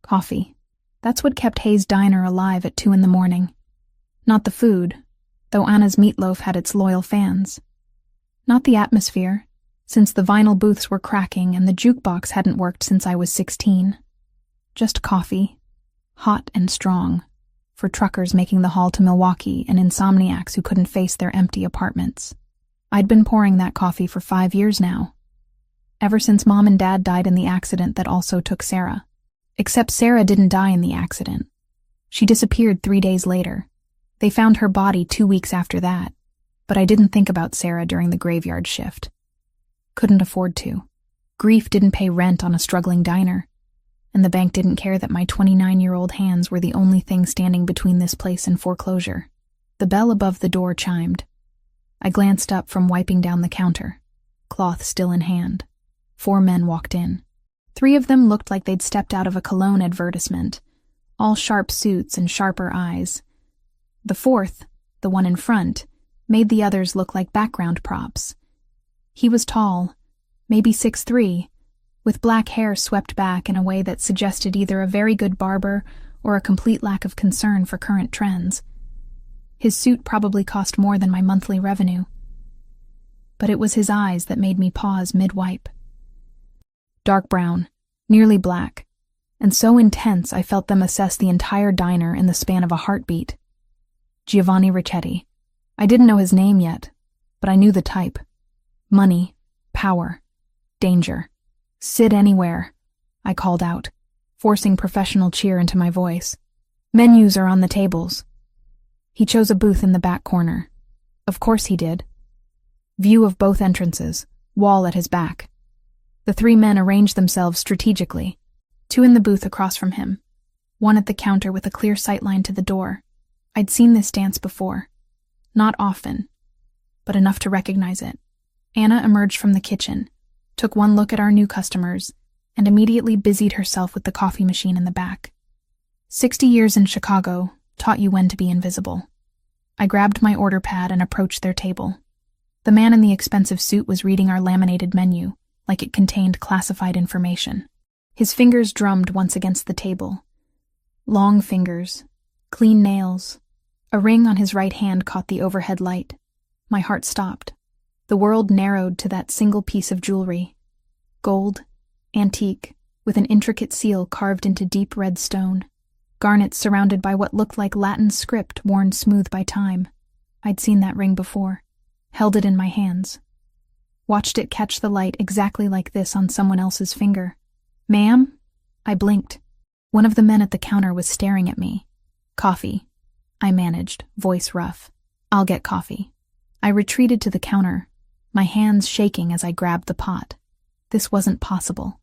Coffee. That's what kept Hayes' Diner alive at 2 in the morning. Not the food, though Anna's meatloaf had its loyal fans. Not the atmosphere, since the vinyl booths were cracking and the jukebox hadn't worked since I was 16. Just coffee, hot and strong, for truckers making the haul to Milwaukee and insomniacs who couldn't face their empty apartments. I'd been pouring that coffee for 5 years now, ever since Mom and Dad died in the accident that also took Sarah. Except Sarah didn't die in the accident. She disappeared 3 days later. They found her body 2 weeks after that, but I didn't think about Sarah during the graveyard shift. Couldn't afford to. Grief didn't pay rent on a struggling diner, and the bank didn't care that my 29-year-old hands were the only thing standing between this place and foreclosure. The bell above the door chimed. I glanced up from wiping down the counter, cloth still in hand. 4 men walked in. 3 of them looked like they'd stepped out of a cologne advertisement, all sharp suits and sharper eyes. The 4th, the one in front, made the others look like background props. He was tall, maybe 6'3", with black hair swept back in a way that suggested either a very good barber or a complete lack of concern for current trends. His suit probably cost more than my monthly revenue. But it was his eyes that made me pause mid-wipe. Dark brown, nearly black, and so intense I felt them assess the entire diner in the span of a heartbeat. Giovanni Ricchetti. I didn't know his name yet, but I knew the type. Money, power, danger. Sit anywhere, I called out, forcing professional cheer into my voice. Menus are on the tables. He chose a booth in the back corner. Of course he did. View of both entrances, wall at his back. The 3 men arranged themselves strategically, 2 in the booth across from him, 1 at the counter with a clear sightline to the door. I'd seen this dance before. Not often, but enough to recognize it. Anna emerged from the kitchen, took 1 look at our new customers, and immediately busied herself with the coffee machine in the back. 60 years in Chicago taught you when to be invisible. I grabbed my order pad and approached their table. The man in the expensive suit was reading our laminated menu, like it contained classified information. His fingers drummed once against the table. Long fingers, clean nails. A ring on his right hand caught the overhead light. My heart stopped. The world narrowed to that single piece of jewelry. Gold, antique, with an intricate seal carved into deep red stone. Garnets surrounded by what looked like Latin script worn smooth by time. I'd seen that ring before. Held it in my hands. Watched it catch the light exactly like this on someone else's finger. Ma'am? I blinked. One of the men at the counter was staring at me. Coffee. I managed, voice rough. I'll get coffee. I retreated to the counter, my hands shaking as I grabbed the pot. This wasn't possible.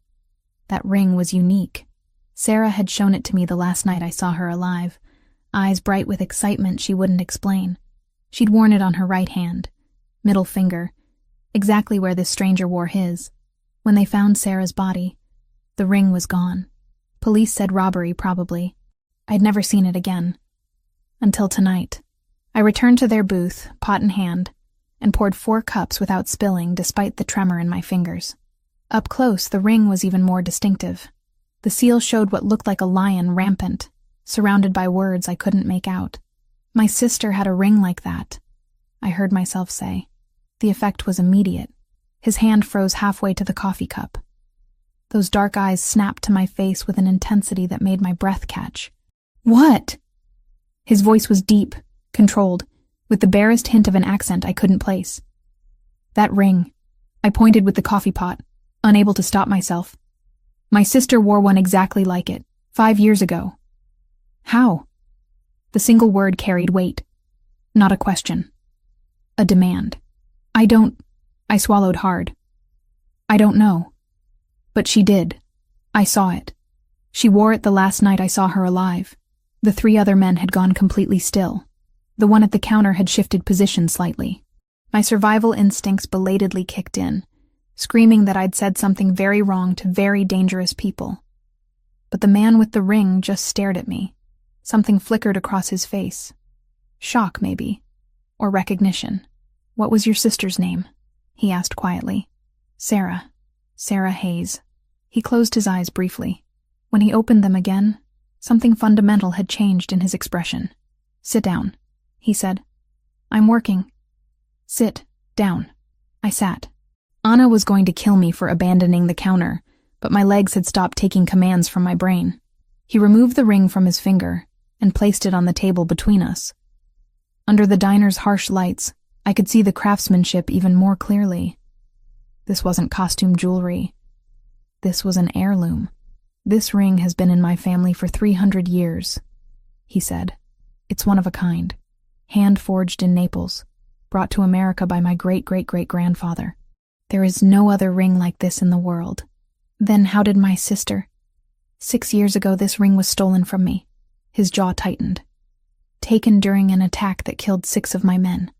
That ring was unique. Sarah had shown it to me the last night I saw her alive, eyes bright with excitement she wouldn't explain. She'd worn it on her right hand, middle finger, exactly where this stranger wore his. When they found Sarah's body, the ring was gone. Police said robbery, probably. I'd never seen it again. Until tonight. I returned to their booth, pot in hand, and poured 4 cups without spilling despite the tremor in my fingers. Up close, the ring was even more distinctive. The seal showed what looked like a lion rampant, surrounded by words I couldn't make out. My sister had a ring like that, I heard myself say. The effect was immediate. His hand froze halfway to the coffee cup. Those dark eyes snapped to my face with an intensity that made my breath catch. What? His voice was deep, controlled, with the barest hint of an accent I couldn't place. That ring. I pointed with the coffee pot, unable to stop myself. My sister wore one exactly like it, 5 years ago. How? The single word carried weight. Not a question. A demand. I swallowed hard. I don't know. But she did. I saw it. She wore it the last night I saw her alive. The 3 other men had gone completely still. The one at the counter had shifted position slightly. My survival instincts belatedly kicked in, screaming that I'd said something very wrong to very dangerous people. But the man with the ring just stared at me. Something flickered across his face. Shock, maybe. Or recognition. What was your sister's name? He asked quietly. Sarah. Sarah Hayes. He closed his eyes briefly. When he opened them again, something fundamental had changed in his expression. "Sit down," he said. "I'm working." "Sit down." I sat. Anna was going to kill me for abandoning the counter, but my legs had stopped taking commands from my brain. He removed the ring from his finger and placed it on the table between us. Under the diner's harsh lights, I could see the craftsmanship even more clearly. This wasn't costume jewelry. This was an heirloom. "This ring has been in my family for 300 years, he said. "It's one of a kind, hand-forged in Naples, brought to America by my great-great-great-grandfather. There is no other ring like this in the world." "Then how did my sister—" "6 years ago this ring was stolen from me." His jaw tightened. "Taken during an attack that killed 6 of my men.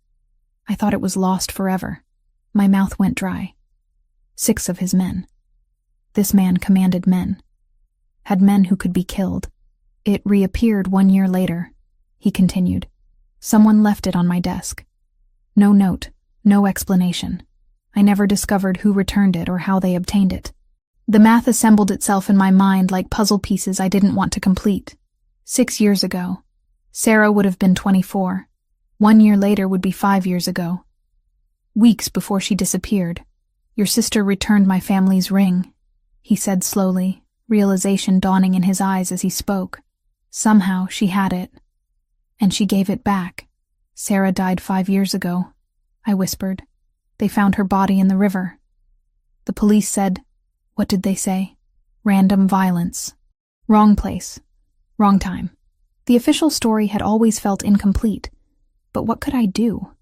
I thought it was lost forever." My mouth went dry. 6 of his men. This man commanded men. Had men who could be killed. "It reappeared 1 year later," he continued. "Someone left it on my desk. No note, no explanation. I never discovered who returned it or how they obtained it. The math assembled itself in my mind like puzzle pieces I didn't want to complete. 6 years ago, Sarah would have been 24. 1 year later would be 5 years ago. Weeks before she disappeared, your sister returned my family's ring," he said slowly, realization dawning in his eyes as he spoke. "Somehow she had it. And she gave it back." "Sarah died 5 years ago," I whispered. "They found her body in the river." The police said, what did they say? Random violence. Wrong place. Wrong time. The official story had always felt incomplete. But what could I do?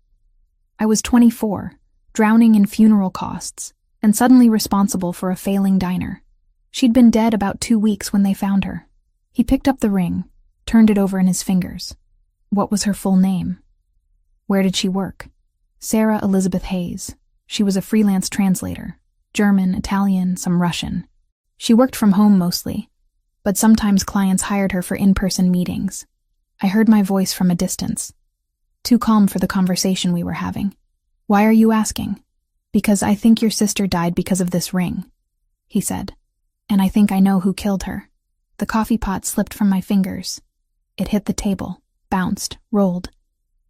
I was 24, drowning in funeral costs, and suddenly responsible for a failing diner. She'd been dead about 2 weeks when they found her. He picked up the ring, turned it over in his fingers. What was her full name? Where did she work? Sarah Elizabeth Hayes. She was a freelance translator. German, Italian, some Russian. She worked from home mostly, but sometimes clients hired her for in-person meetings. I heard my voice from a distance. Too calm for the conversation we were having. "Why are you asking?" "Because I think your sister died because of this ring," he said. "And I think I know who killed her." The coffee pot slipped from my fingers. It hit the table, bounced, rolled.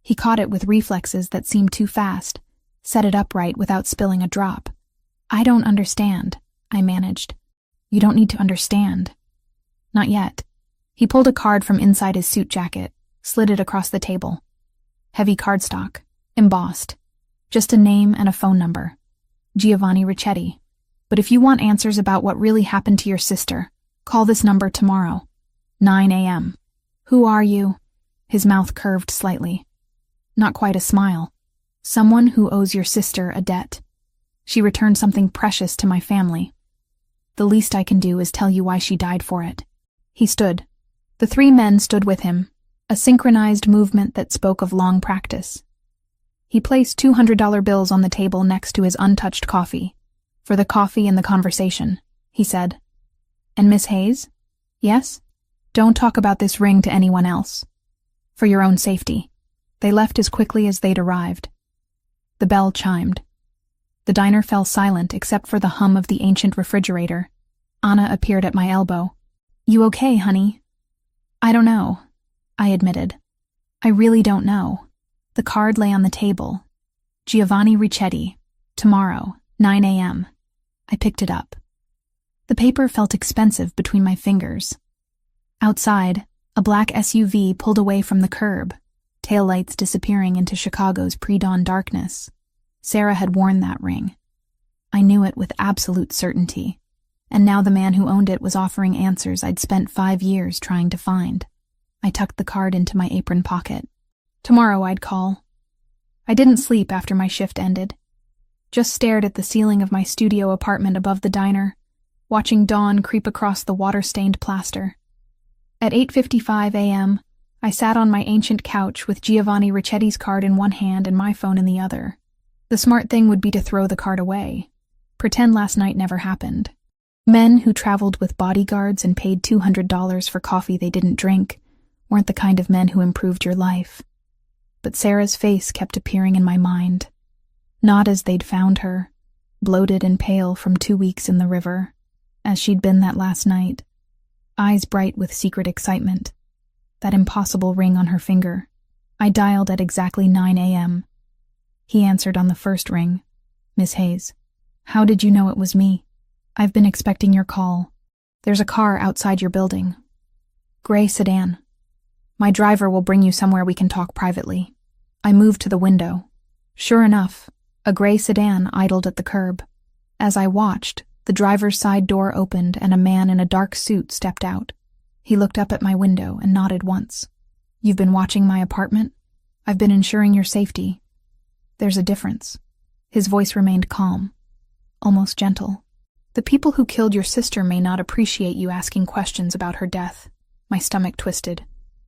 He caught it with reflexes that seemed too fast, set it upright without spilling a drop. "I don't understand," I managed. "You don't need to understand." "Not yet." He pulled a card from inside his suit jacket, slid it across the table. Heavy cardstock, embossed. Just a name and a phone number. Giovanni Ricchetti. "But if you want answers about what really happened to your sister, call this number tomorrow. 9 a.m. "Who are you?" His mouth curved slightly. Not quite a smile. "Someone who owes your sister a debt. She returned something precious to my family. The least I can do is tell you why she died for it." He stood. The 3 men stood with him, a synchronized movement that spoke of long practice. He placed $200 bills on the table next to his untouched coffee. "For the coffee and the conversation," he said. "And Miss Hayes?" "Yes? Don't talk about this ring to anyone else. For your own safety." They left as quickly as they'd arrived. The bell chimed. The diner fell silent except for the hum of the ancient refrigerator. Anna appeared at my elbow. "You okay, honey?" "I don't know," I admitted. "I really don't know." The card lay on the table. Giovanni Ricchetti. Tomorrow, 9 a.m. I picked it up. The paper felt expensive between my fingers. Outside, a black SUV pulled away from the curb, taillights disappearing into Chicago's pre-dawn darkness. Sarah had worn that ring. I knew it with absolute certainty, and now the man who owned it was offering answers I'd spent 5 years trying to find. I tucked the card into my apron pocket. Tomorrow I'd call. I didn't sleep after my shift ended. Just stared at the ceiling of my studio apartment above the diner, watching dawn creep across the water-stained plaster. At 8:55 a.m., I sat on my ancient couch with Giovanni Ricchetti's card in one hand and my phone in the other. The smart thing would be to throw the card away. Pretend last night never happened. Men who traveled with bodyguards and paid $200 for coffee they didn't drink weren't the kind of men who improved your life. But Sarah's face kept appearing in my mind. Not as they'd found her, bloated and pale from 2 weeks in the river, as she'd been that last night. eyes bright with secret excitement. That impossible ring on her finger. I dialed at exactly 9 a.m. He answered on the first ring. Miss Hayes. How did you know it was me? I've been expecting your call. There's a car outside your building. Gray sedan. My driver will bring you somewhere we can talk privately. I moved to the window. Sure enough, a gray sedan idled at the curb. As I watched, the driver's side door opened and a man in a dark suit stepped out. He looked up at my window and nodded once. You've been watching my apartment? I've been ensuring your safety. There's a difference. His voice remained calm, almost gentle. The people who killed your sister may not appreciate you asking questions about her death. My stomach twisted.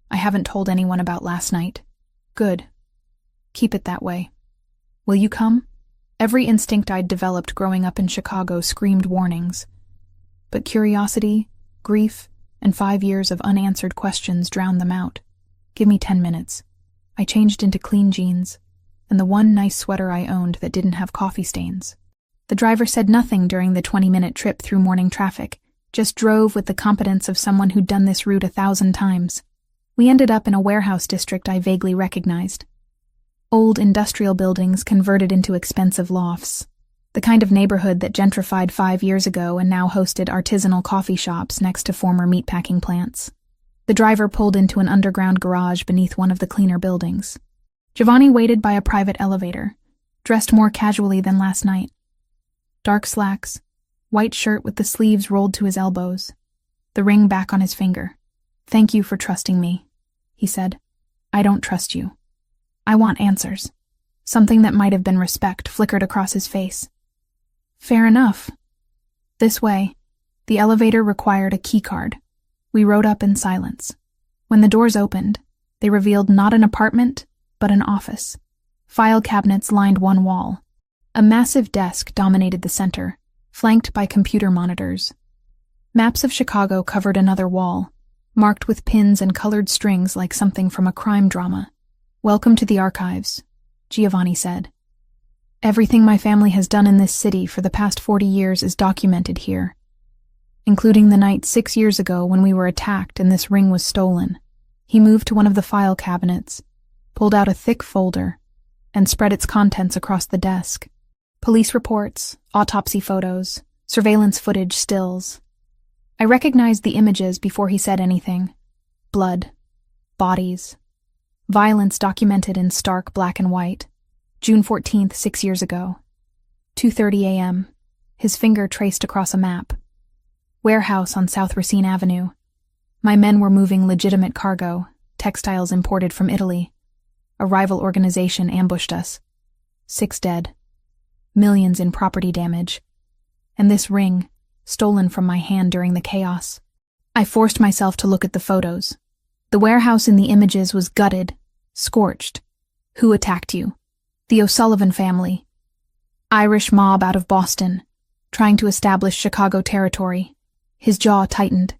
I haven't told anyone about last night. Good. Keep it that way. Will you come? Every instinct I'd developed growing up in Chicago screamed warnings. But curiosity, grief, and 5 years of unanswered questions drowned them out. Give me 10 minutes. I changed into clean jeans, and the one nice sweater I owned that didn't have coffee stains. The driver said nothing during the 20-minute trip through morning traffic, just drove with the competence of someone who'd done this route 1,000 times. We ended up in a warehouse district I vaguely recognized. Old industrial buildings converted into expensive lofts. The kind of neighborhood that gentrified 5 years ago and now hosted artisanal coffee shops next to former meatpacking plants. The driver pulled into an underground garage beneath one of the cleaner buildings. Giovanni waited by a private elevator, dressed more casually than last night. Dark slacks, white shirt with the sleeves rolled to his elbows, the ring back on his finger. Thank you for trusting me, he said. I don't trust you. I want answers. Something that might have been respect flickered across his face. Fair enough. This way. The elevator required a keycard. We rode up in silence. When the doors opened, they revealed not an apartment, but an office. File cabinets lined one wall. A massive desk dominated the center, flanked by computer monitors. Maps of Chicago covered another wall, marked with pins and colored strings like something from a crime drama. Welcome to the archives, Giovanni said. Everything my family has done in this city for the past 40 years is documented here, including the night 6 years ago when we were attacked and this ring was stolen. He moved to one of the file cabinets, pulled out a thick folder, and spread its contents across the desk. Police reports, autopsy photos, surveillance footage, stills. I recognized the images before he said anything. Blood, bodies, violence documented in stark black and white. June 14th, 6 years ago. 2:30 a.m. His finger traced across a map. Warehouse on South Racine Avenue. My men were moving legitimate cargo, textiles imported from Italy. A rival organization ambushed us. 6 dead. Millions in property damage. And this ring, stolen from my hand during the chaos. I forced myself to look at the photos. The warehouse in the images was gutted, scorched. Who attacked you? The O'Sullivan family. Irish mob out of Boston, trying to establish Chicago territory. His jaw tightened.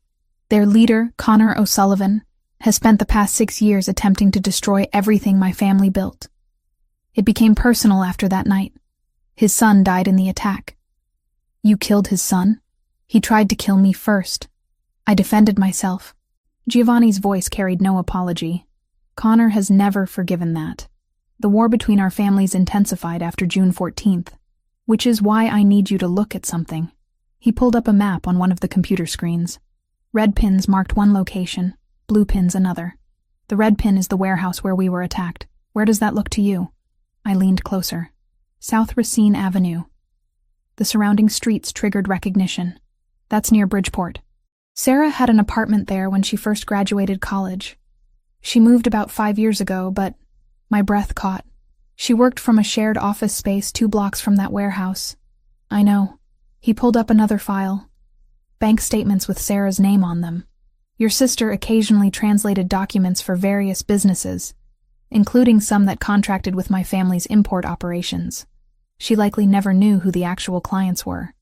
Their leader, Connor O'Sullivan, has spent the past 6 years attempting to destroy everything my family built. It became personal after that night. His son died in the attack. You killed his son? He tried to kill me first. I defended myself. Giovanni's voice carried no apology. Connor has never forgiven that. The war between our families intensified after June 14th, which is why I need you to look at something. He pulled up a map on one of the computer screens. Red pins marked one location, blue pins another. The red pin is the warehouse where we were attacked. Where does that look to you? I leaned closer. South Racine Avenue. The surrounding streets triggered recognition. That's near Bridgeport. Sarah had an apartment there when she first graduated college. She moved about 5 years ago, but my breath caught. She worked from a shared office space 2 blocks from that warehouse. I know. He pulled up another file. Bank statements with Sarah's name on them. Your sister occasionally translated documents for various businesses, including some that contracted with my family's import operations. She likely never knew who the actual clients were.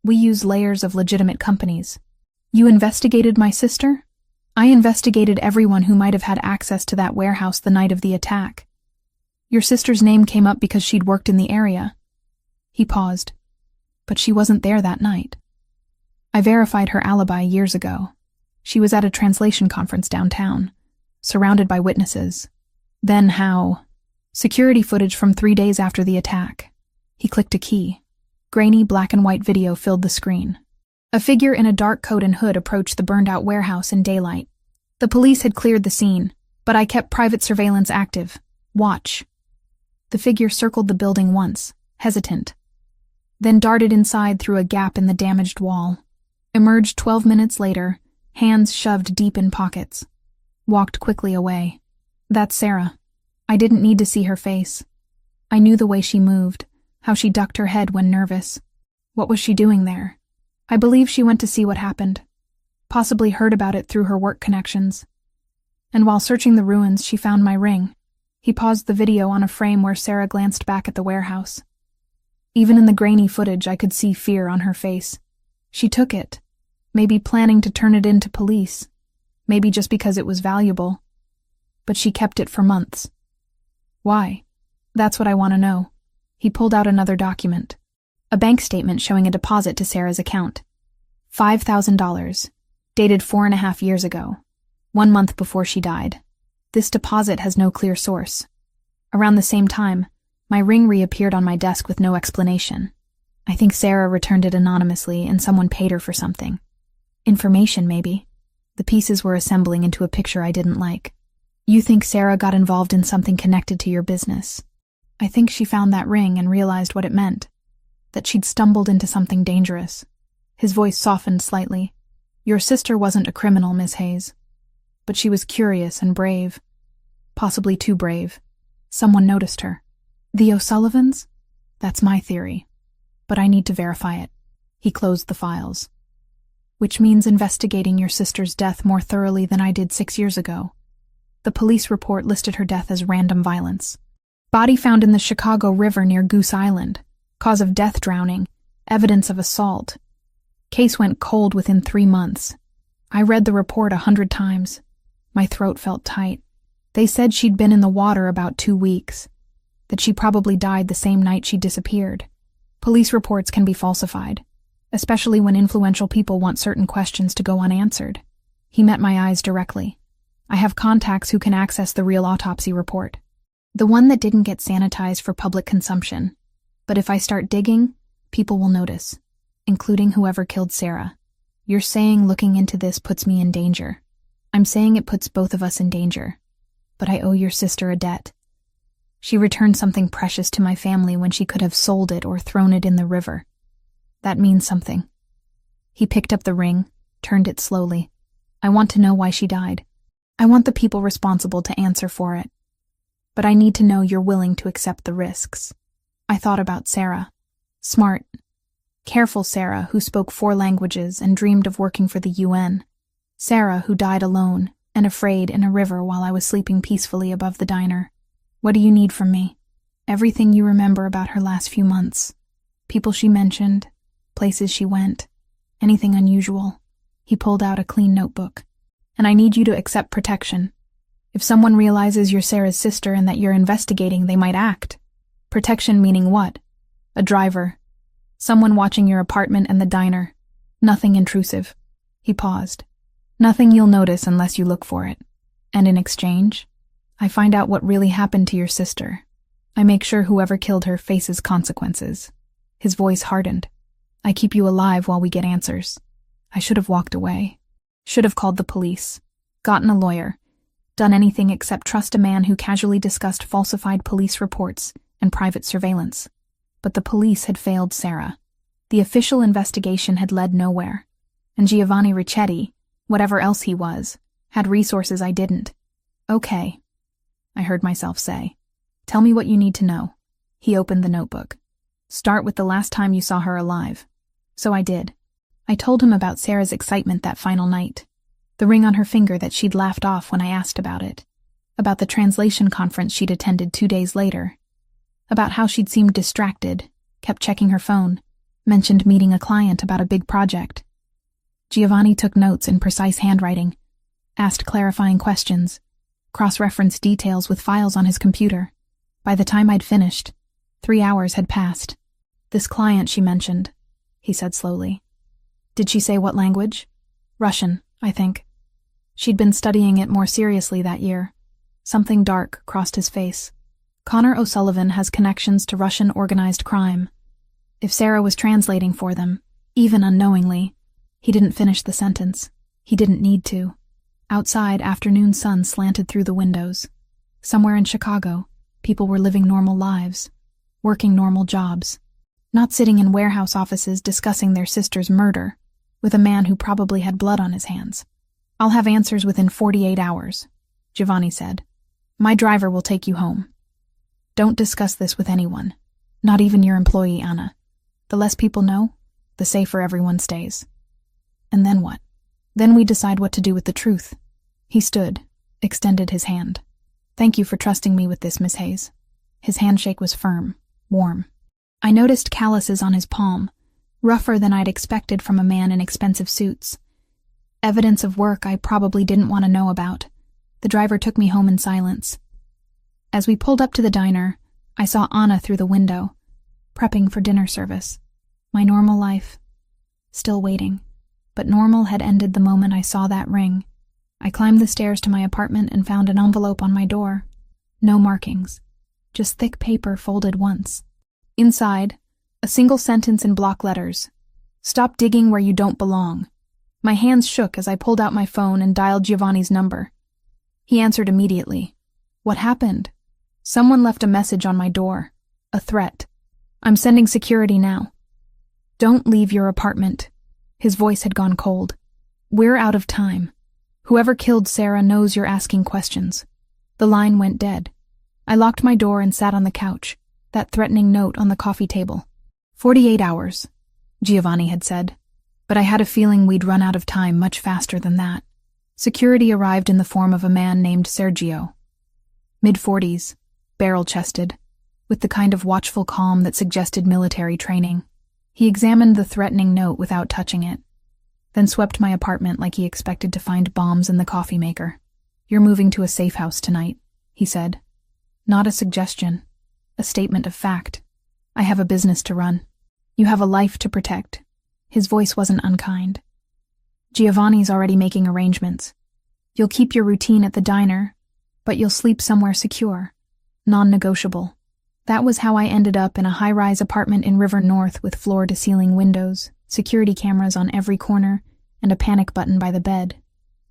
We use layers of legitimate companies. You investigated my sister? I investigated everyone who might have had access to that warehouse the night of the attack. Your sister's name came up because she'd worked in the area. He paused. But she wasn't there that night. I verified her alibi years ago. She was at a translation conference downtown, surrounded by witnesses. Then how? Security footage from 3 days after the attack. He clicked a key. Grainy black and white video filled the screen. A figure in a dark coat and hood approached the burned-out warehouse in daylight. The police had cleared the scene, but I kept private surveillance active. Watch. The figure circled the building once, hesitant, then darted inside through a gap in the damaged wall. Emerged 12 minutes later, hands shoved deep in pockets. Walked quickly away. That's Sarah. I didn't need to see her face. I knew the way she moved, how she ducked her head when nervous. What was she doing there? I believe she went to see what happened. Possibly heard about it through her work connections. And while searching the ruins, she found my ring. He paused the video on a frame where Sarah glanced back at the warehouse. Even in the grainy footage, I could see fear on her face. She took it, maybe planning to turn it in to police, maybe just because it was valuable. But she kept it for months. Why? That's what I want to know. He pulled out another document. A bank statement showing a deposit to Sarah's account. $5,000, dated 4.5 years ago, 1 month before she died. This deposit has no clear source. Around the same time, my ring reappeared on my desk with no explanation. I think Sarah returned it anonymously and someone paid her for something. Information, maybe. The pieces were assembling into a picture I didn't like. You think Sarah got involved in something connected to your business? I think she found that ring and realized what it meant. That she'd stumbled into something dangerous. His voice softened slightly. Your sister wasn't a criminal, Miss Hayes. But she was curious and brave. Possibly too brave. Someone noticed her. The O'Sullivans? That's my theory. But I need to verify it. He closed the files. Which means investigating your sister's death more thoroughly than I did 6 years ago. The police report listed her death as random violence. Body found in the Chicago River near Goose Island. Cause of death drowning. Evidence of assault. Case went cold within 3 months. I read the report 100 times. My throat felt tight. They said she'd been in the water about 2 weeks. That she probably died the same night she disappeared. Police reports can be falsified, especially when influential people want certain questions to go unanswered. He met my eyes directly. I have contacts who can access the real autopsy report. The one that didn't get sanitized for public consumption. But if I start digging, people will notice, including whoever killed Sarah. You're saying looking into this puts me in danger. I'm saying it puts both of us in danger. But I owe your sister a debt. She returned something precious to my family when she could have sold it or thrown it in the river. That means something. He picked up the ring, turned it slowly. I want to know why she died. I want the people responsible to answer for it. But I need to know you're willing to accept the risks. I thought about Sarah. Smart, careful Sarah who spoke 4 languages and dreamed of working for the UN. Sarah who died alone and afraid in a river while I was sleeping peacefully above the diner. What do you need from me? Everything you remember about her last few months. People she mentioned, places she went, anything unusual. He pulled out a clean notebook. And I need you to accept protection. If someone realizes you're Sarah's sister and that you're investigating, they might act. Protection meaning what? A driver. Someone watching your apartment and the diner. Nothing intrusive. He paused. Nothing you'll notice unless you look for it. And in exchange, I find out what really happened to your sister. I make sure whoever killed her faces consequences. His voice hardened. I keep you alive while we get answers. I should have walked away. Should have called the police. Gotten a lawyer. Done anything except trust a man who casually discussed falsified police reports and private surveillance. But the police had failed Sarah. The official investigation had led nowhere. And Giovanni Ricchetti, whatever else he was, had resources I didn't. Okay, I heard myself say. Tell me what you need to know. He opened the notebook. Start with the last time you saw her alive. So I did. I told him about Sarah's excitement that final night. The ring on her finger that she'd laughed off when I asked about it. About the translation conference she'd attended 2 days later. About how she'd seemed distracted, kept checking her phone, mentioned meeting a client about a big project. Giovanni took notes in precise handwriting, asked clarifying questions, cross-referenced details with files on his computer. By the time I'd finished, 3 hours had passed. This client she mentioned, he said slowly. Did she say what language? Russian, I think. She'd been studying it more seriously that year. Something dark crossed his face. Connor O'Sullivan has connections to Russian organized crime. If Sarah was translating for them, even unknowingly, he didn't finish the sentence. He didn't need to. Outside, afternoon sun slanted through the windows. Somewhere in Chicago, people were living normal lives, working normal jobs, not sitting in warehouse offices discussing their sister's murder with a man who probably had blood on his hands. "I'll have answers within 48 hours, Giovanni said. "My driver will take you home. Don't discuss this with anyone, not even your employee, Anna. The less people know, the safer everyone stays." And then what? Then we decide what to do with the truth. He stood, extended his hand. "Thank you for trusting me with this, Miss Hayes." His handshake was firm, warm. I noticed calluses on his palm, rougher than I'd expected from a man in expensive suits. Evidence of work I probably didn't want to know about. The driver took me home in silence. As we pulled up to the diner, I saw Anna through the window, prepping for dinner service. My normal life. Still waiting. But normal had ended the moment I saw that ring. I climbed the stairs to my apartment and found an envelope on my door. No markings. Just thick paper folded once. Inside, a single sentence in block letters. "Stop digging where you don't belong." My hands shook as I pulled out my phone and dialed Giovanni's number. He answered immediately. "What happened?" "Someone left a message on my door. A threat. I'm sending security now." "Don't leave your apartment." His voice had gone cold. "We're out of time. Whoever killed Sarah knows you're asking questions." The line went dead. I locked my door and sat on the couch, that threatening note on the coffee table. 48 hours, Giovanni had said. But I had a feeling we'd run out of time much faster than that. Security arrived in the form of a man named Sergio. Mid-40s, barrel-chested, with the kind of watchful calm that suggested military training. He examined the threatening note without touching it, then swept my apartment like he expected to find bombs in the coffee maker. "You're moving to a safe house tonight," he said. Not a suggestion, a statement of fact. "I have a business to run. You have a life to protect." His voice wasn't unkind. "Giovanni's already making arrangements. You'll keep your routine at the diner, but you'll sleep somewhere secure, non-negotiable." That was how I ended up in a high-rise apartment in River North with floor-to-ceiling windows, security cameras on every corner, and a panic button by the bed.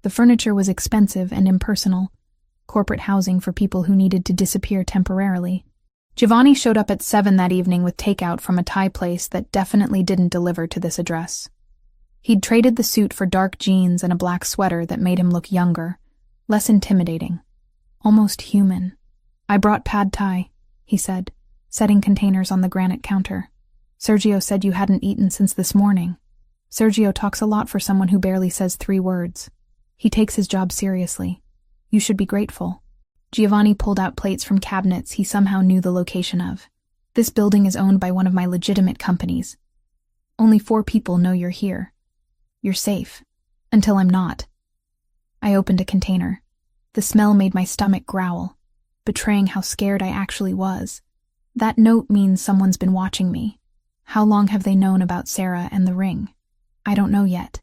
The furniture was expensive and impersonal, corporate housing for people who needed to disappear temporarily. Giovanni showed up at 7 that evening with takeout from a Thai place that definitely didn't deliver to this address. He'd traded the suit for dark jeans and a black sweater that made him look younger, less intimidating, almost human. "I brought pad thai," he said, setting containers on the granite counter. "Sergio said you hadn't eaten since this morning." Sergio talks a lot for someone who barely says 3 words. He takes his job seriously. You should be grateful. Giovanni pulled out plates from cabinets he somehow knew the location of. "This building is owned by one of my legitimate companies. Only 4 people know you're here. You're safe. Until I'm not." I opened a container. The smell made my stomach growl, betraying how scared I actually was. That note means someone's been watching me. How long have they known about Sarah and the ring? I don't know yet.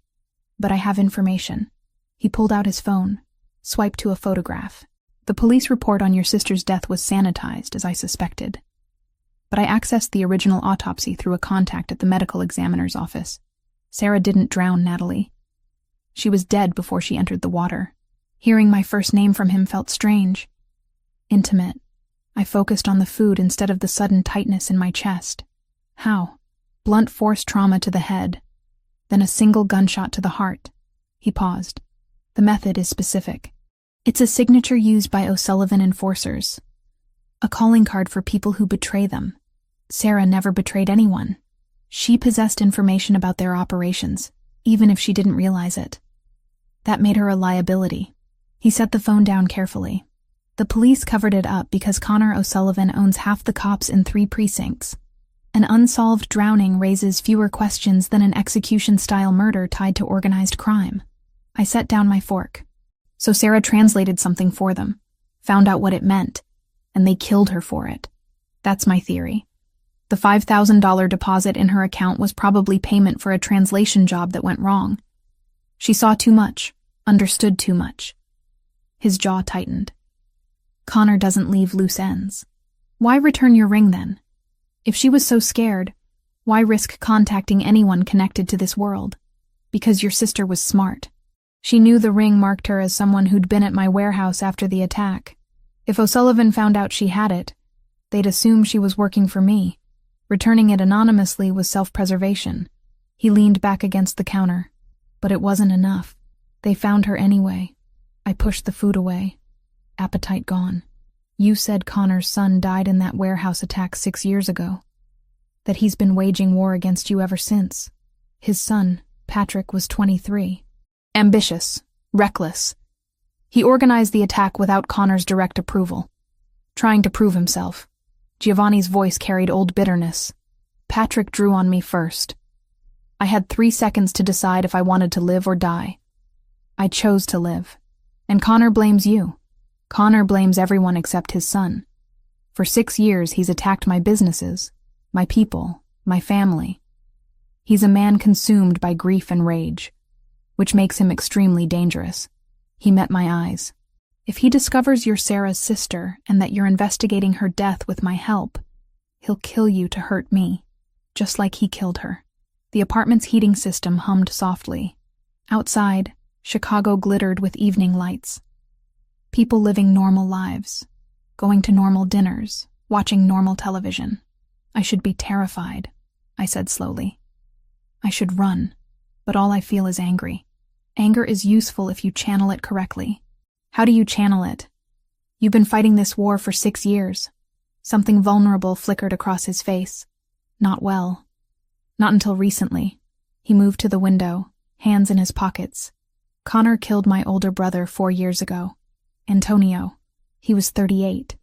But I have information. He pulled out his phone, swiped to a photograph. "The police report on your sister's death was sanitized, as I suspected. But I accessed the original autopsy through a contact at the medical examiner's office. Sarah didn't drown Natalie. She was dead before she entered the water." Hearing my first name from him felt strange. Intimate. I focused on the food instead of the sudden tightness in my chest. "How?" "Blunt force trauma to the head. Then a single gunshot to the heart." He paused. "The method is specific. It's a signature used by O'Sullivan enforcers. A calling card for people who betray them. Sarah never betrayed anyone. She possessed information about their operations, even if she didn't realize it. That made her a liability." He set the phone down carefully. "The police covered it up because Connor O'Sullivan owns half the cops in 3 precincts. An unsolved drowning raises fewer questions than an execution-style murder tied to organized crime." I set down my fork. "So Sarah translated something for them, found out what it meant, and they killed her for it. That's my theory. The $5,000 deposit in her account was probably payment for a translation job that went wrong. She saw too much, Understood too much. His jaw tightened. Connor doesn't leave loose ends. Why return your ring then? If she was so scared, why risk contacting anyone connected to this world? Because your sister was smart. She knew the ring marked her as someone who'd been at my warehouse after the attack. If O'Sullivan found out she had it, they'd assume she was working for me. Returning it anonymously was self-preservation. He leaned back against the counter. But it wasn't enough. They found her anyway. I pushed the food away. Appetite gone. You said Connor's son died in that warehouse attack 6 years ago. That he's been waging war against you ever since. His son, Patrick, was 23. Ambitious. Reckless. He organized the attack without Connor's direct approval. Trying to prove himself. Giovanni's voice carried old bitterness. Patrick drew on me first. I had 3 seconds to decide if I wanted to live or die. I chose to live. And Connor blames you. Connor blames everyone except his son. For 6 years he's attacked my businesses, my people, my family. He's a man consumed by grief and rage, which makes him extremely dangerous. He met my eyes. If he discovers you're Sarah's sister and that you're investigating her death with my help, he'll kill you to hurt me, just like he killed her. The apartment's heating system hummed softly. Outside, Chicago glittered with evening lights. People living normal lives, going to normal dinners, watching normal television. I should be terrified, I said slowly. I should run, but all I feel is angry. Anger is useful if you channel it correctly. How do you channel it? You've been fighting this war for 6 years. Something vulnerable flickered across his face. Not well. Not until recently. He moved to the window, hands in his pockets. Connor killed my older brother 4 years ago. Antonio. He was 38.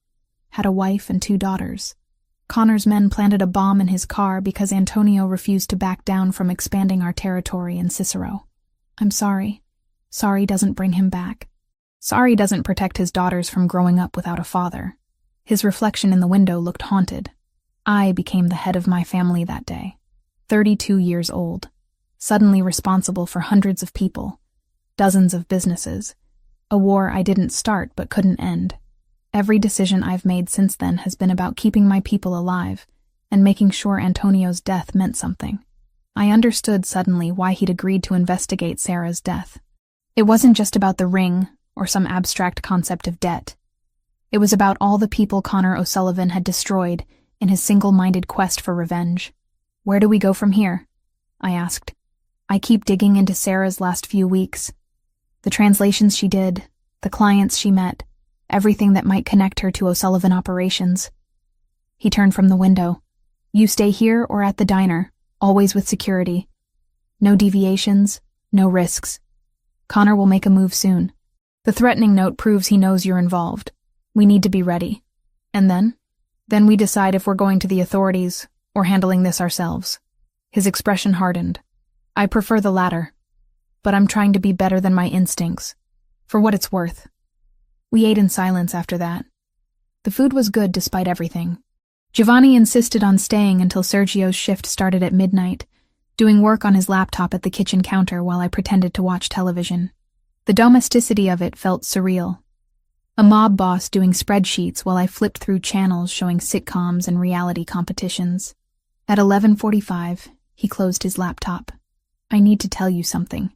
Had a wife and 2 daughters. Connor's men planted a bomb in his car because Antonio refused to back down from expanding our territory in Cicero. I'm sorry. Sorry doesn't bring him back. Sorry doesn't protect his daughters from growing up without a father. His reflection in the window looked haunted. I became the head of my family that day. 32 years old. Suddenly responsible for hundreds of people. Dozens of businesses. A war I didn't start but couldn't end. Every decision I've made since then has been about keeping my people alive and making sure Antonio's death meant something. I understood suddenly why he'd agreed to investigate Sarah's death. It wasn't just about the ring or some abstract concept of debt. It was about all the people Connor O'Sullivan had destroyed in his single-minded quest for revenge. Where do we go from here? I asked. I keep digging into Sarah's last few weeks. The translations she did, the clients she met, everything that might connect her to O'Sullivan operations. He turned from the window. You stay here or at the diner, always with security. No deviations, no risks. Connor will make a move soon. The threatening note proves he knows you're involved. We need to be ready. And then? Then we decide if we're going to the authorities or handling this ourselves. His expression hardened. I prefer the latter. But I'm trying to be better than my instincts. For what it's worth. We ate in silence after that. The food was good despite everything. Giovanni insisted on staying until Sergio's shift started at midnight, doing work on his laptop at the kitchen counter while I pretended to watch television. The domesticity of it felt surreal. A mob boss doing spreadsheets while I flipped through channels showing sitcoms and reality competitions. At 11:45, he closed his laptop. I need to tell you something.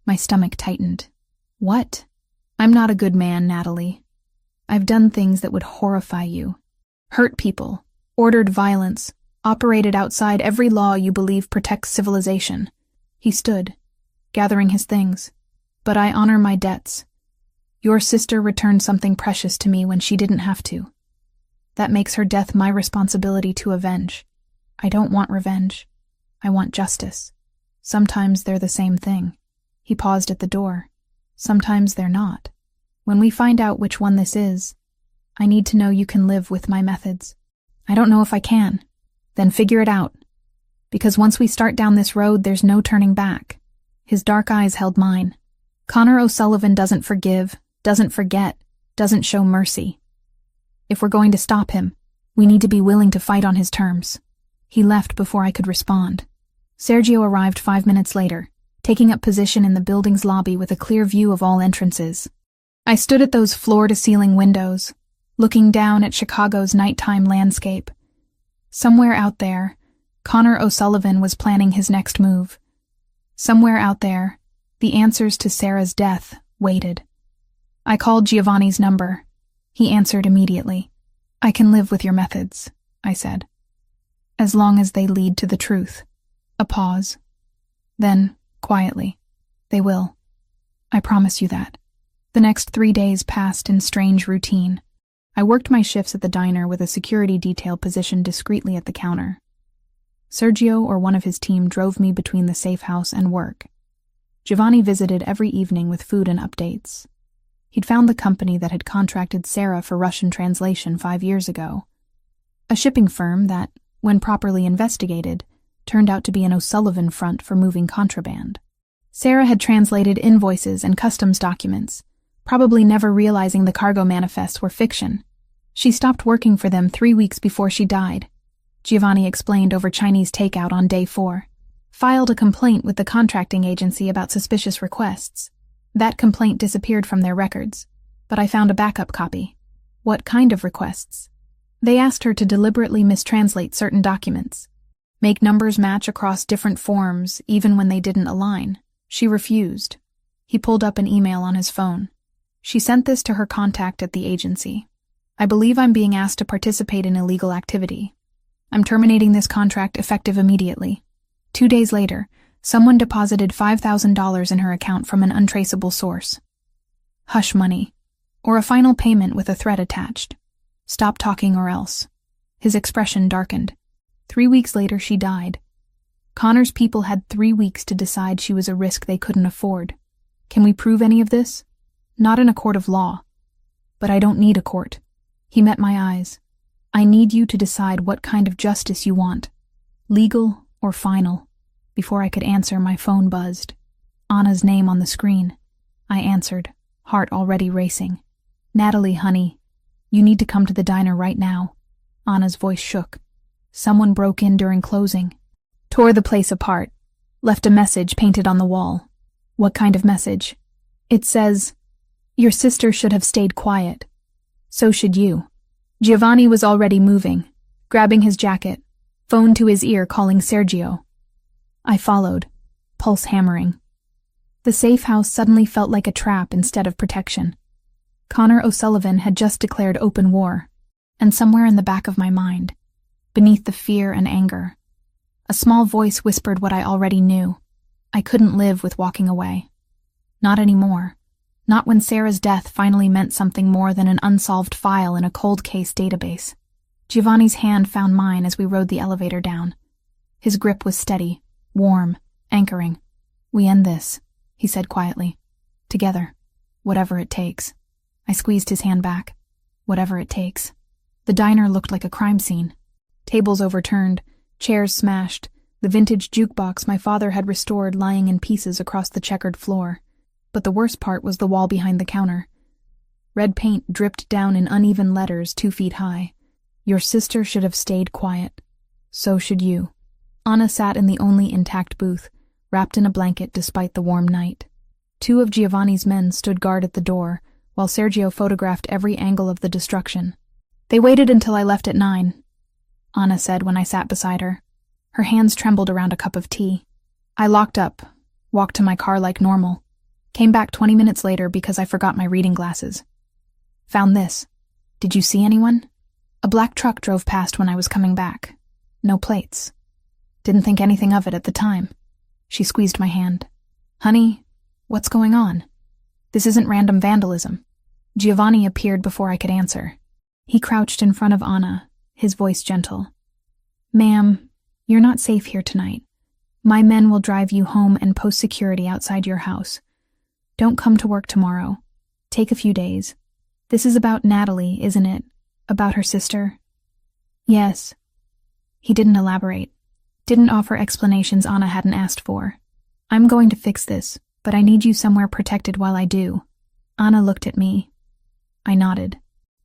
My stomach tightened. What? I'm not a good man, Natalie. I've done things that would horrify you. Hurt people, ordered violence, operated outside every law you believe protects civilization. He stood, gathering his things. But I honor my debts. Your sister returned something precious to me when she didn't have to. That makes her death my responsibility to avenge. I don't want revenge. I want justice. Sometimes they're the same thing. He paused at the door. Sometimes they're not. When we find out which one this is, I need to know you can live with my methods. I don't know if I can. Then figure it out. Because once we start down this road, there's no turning back. His dark eyes held mine. Connor O'Sullivan doesn't forgive, doesn't forget, doesn't show mercy. If we're going to stop him, we need to be willing to fight on his terms. He left before I could respond. Sergio arrived 5 minutes later, taking up position in the building's lobby with a clear view of all entrances. I stood at those floor-to-ceiling windows, looking down at Chicago's nighttime landscape. Somewhere out there, Connor O'Sullivan was planning his next move. Somewhere out there, the answers to Sarah's death waited. I called Giovanni's number. He answered immediately. "I can live with your methods," I said. "As long as they lead to the truth." A pause. Then, quietly, "They will. I promise you that." The next 3 days passed in strange routine. I worked my shifts at the diner with a security detail positioned discreetly at the counter. Sergio or one of his team drove me between the safe house and work. Giovanni visited every evening with food and updates. He'd found the company that had contracted Sarah for Russian translation 5 years ago. A shipping firm that, when properly investigated, turned out to be an O'Sullivan front for moving contraband. Sarah had translated invoices and customs documents, probably never realizing the cargo manifests were fiction. She stopped working for them 3 weeks before she died, Giovanni explained over Chinese takeout on day 4. Filed a complaint with the contracting agency about suspicious requests. That complaint disappeared from their records, but I found a backup copy. What kind of requests? They asked her to deliberately mistranslate certain documents, make numbers match across different forms even when they didn't align. She refused. He pulled up an email on his phone. She sent this to her contact at the agency. "I believe I'm being asked to participate in illegal activity. I'm terminating this contract effective immediately." 2 days later, someone deposited $5,000 in her account from an untraceable source. Hush money, or a final payment with a threat attached. "Stop talking or else." His expression darkened. 3 weeks later, she died. Connor's people had 3 weeks to decide she was a risk they couldn't afford. Can we prove any of this? Not in a court of law. But I don't need a court. He met my eyes. I need you to decide what kind of justice you want. Legal or final. Before I could answer, my phone buzzed. Anna's name on the screen. I answered, heart already racing. "Natalie, honey, you need to come to the diner right now." Anna's voice shook. Someone broke in during closing. Tore the place apart. Left a message painted on the wall. What kind of message? It says, "Your sister should have stayed quiet. So should you." Giovanni was already moving, grabbing his jacket, phone to his ear calling Sergio. I followed, pulse hammering. The safe house suddenly felt like a trap instead of protection. Connor O'Sullivan had just declared open war, and somewhere in the back of my mind, beneath the fear and anger, a small voice whispered what I already knew. I couldn't live with walking away. Not anymore. Not when Sarah's death finally meant something more than an unsolved file in a cold case database. Giovanni's hand found mine as we rode the elevator down. His grip was steady, warm, anchoring. "We end this," he said quietly. "Together. Whatever it takes." I squeezed his hand back. Whatever it takes. The diner looked like a crime scene. Tables overturned, chairs smashed, the vintage jukebox my father had restored lying in pieces across the checkered floor. But the worst part was the wall behind the counter. Red paint dripped down in uneven letters 2 feet high. "Your sister should have stayed quiet. So should you." Anna sat in the only intact booth, wrapped in a blanket despite the warm night. 2 of Giovanni's men stood guard at the door, while Sergio photographed every angle of the destruction. "They waited until I left at 9, Anna said when I sat beside her. Her hands trembled around a cup of tea. I locked up, walked to my car like normal. Came back 20 minutes later because I forgot my reading glasses. Found this. Did you see anyone? A black truck drove past when I was coming back. No plates. Didn't think anything of it at the time." She squeezed my hand. "Honey, what's going on? This isn't random vandalism." Giovanni appeared before I could answer. He crouched in front of Anna, his voice gentle. "Ma'am, you're not safe here tonight. My men will drive you home and post security outside your house. Don't come to work tomorrow. Take a few days. This is about Natalie, isn't it? About her sister?" "Yes." He didn't elaborate. Didn't offer explanations Anna hadn't asked for. "I'm going to fix this, but I need you somewhere protected while I do." Anna looked at me. I nodded.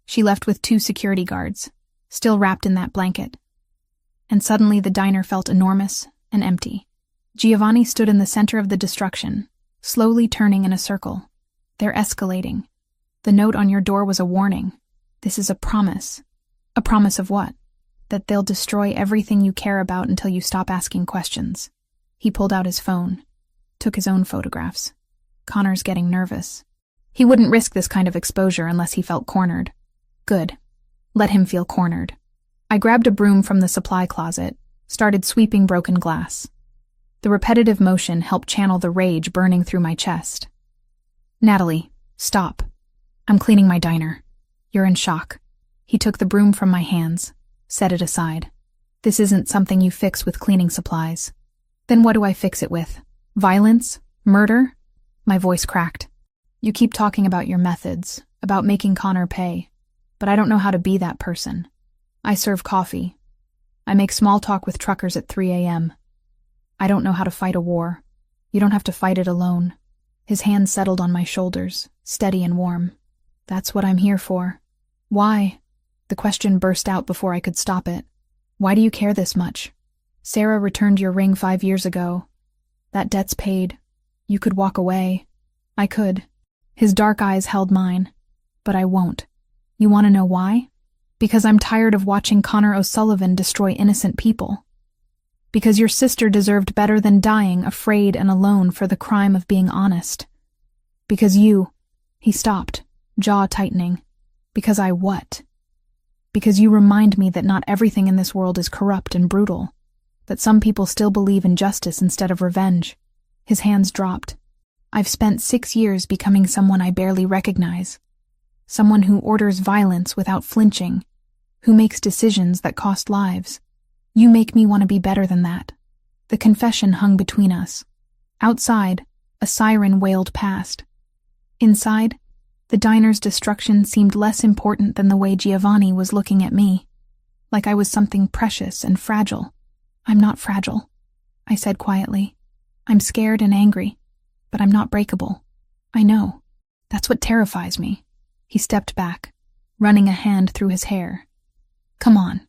She left with 2 security guards, still wrapped in that blanket. And suddenly the diner felt enormous and empty. Giovanni stood in the center of the destruction, slowly turning in a circle. They're escalating. The note on your door was a warning. This is a promise. A promise of what? That they'll destroy everything you care about until you stop asking questions. He pulled out his phone, took his own photographs. Connor's getting nervous. He wouldn't risk this kind of exposure unless he felt cornered. Good. Let him feel cornered. I grabbed a broom from the supply closet, started sweeping broken glass. The repetitive motion helped channel the rage burning through my chest. Natalie, stop. I'm cleaning my diner. You're in shock. He took the broom from my hands, set it aside. This isn't something you fix with cleaning supplies. Then what do I fix it with? Violence? Murder? My voice cracked. You keep talking about your methods, about making Connor pay, but I don't know how to be that person. I serve coffee. I make small talk with truckers at 3 a.m. I don't know how to fight a war. You don't have to fight it alone. His hand settled on my shoulders, steady and warm. That's what I'm here for. Why? The question burst out before I could stop it. Why do you care this much? Sarah returned your ring 5 years ago. That debt's paid. You could walk away. I could. His dark eyes held mine. But I won't. You want to know why? Because I'm tired of watching Connor O'Sullivan destroy innocent people. Because your sister deserved better than dying afraid and alone for the crime of being honest. Because you... He stopped, jaw tightening. Because I what? Because you remind me that not everything in this world is corrupt and brutal. That some people still believe in justice instead of revenge. His hands dropped. I've spent 6 years becoming someone I barely recognize. Someone who orders violence without flinching. Who makes decisions that cost lives. You make me want to be better than that. The confession hung between us. Outside, a siren wailed past. Inside, the diner's destruction seemed less important than the way Giovanni was looking at me. Like I was something precious and fragile. I'm not fragile, I said quietly. I'm scared and angry, but I'm not breakable. I know. That's what terrifies me. He stepped back, running a hand through his hair. Come on.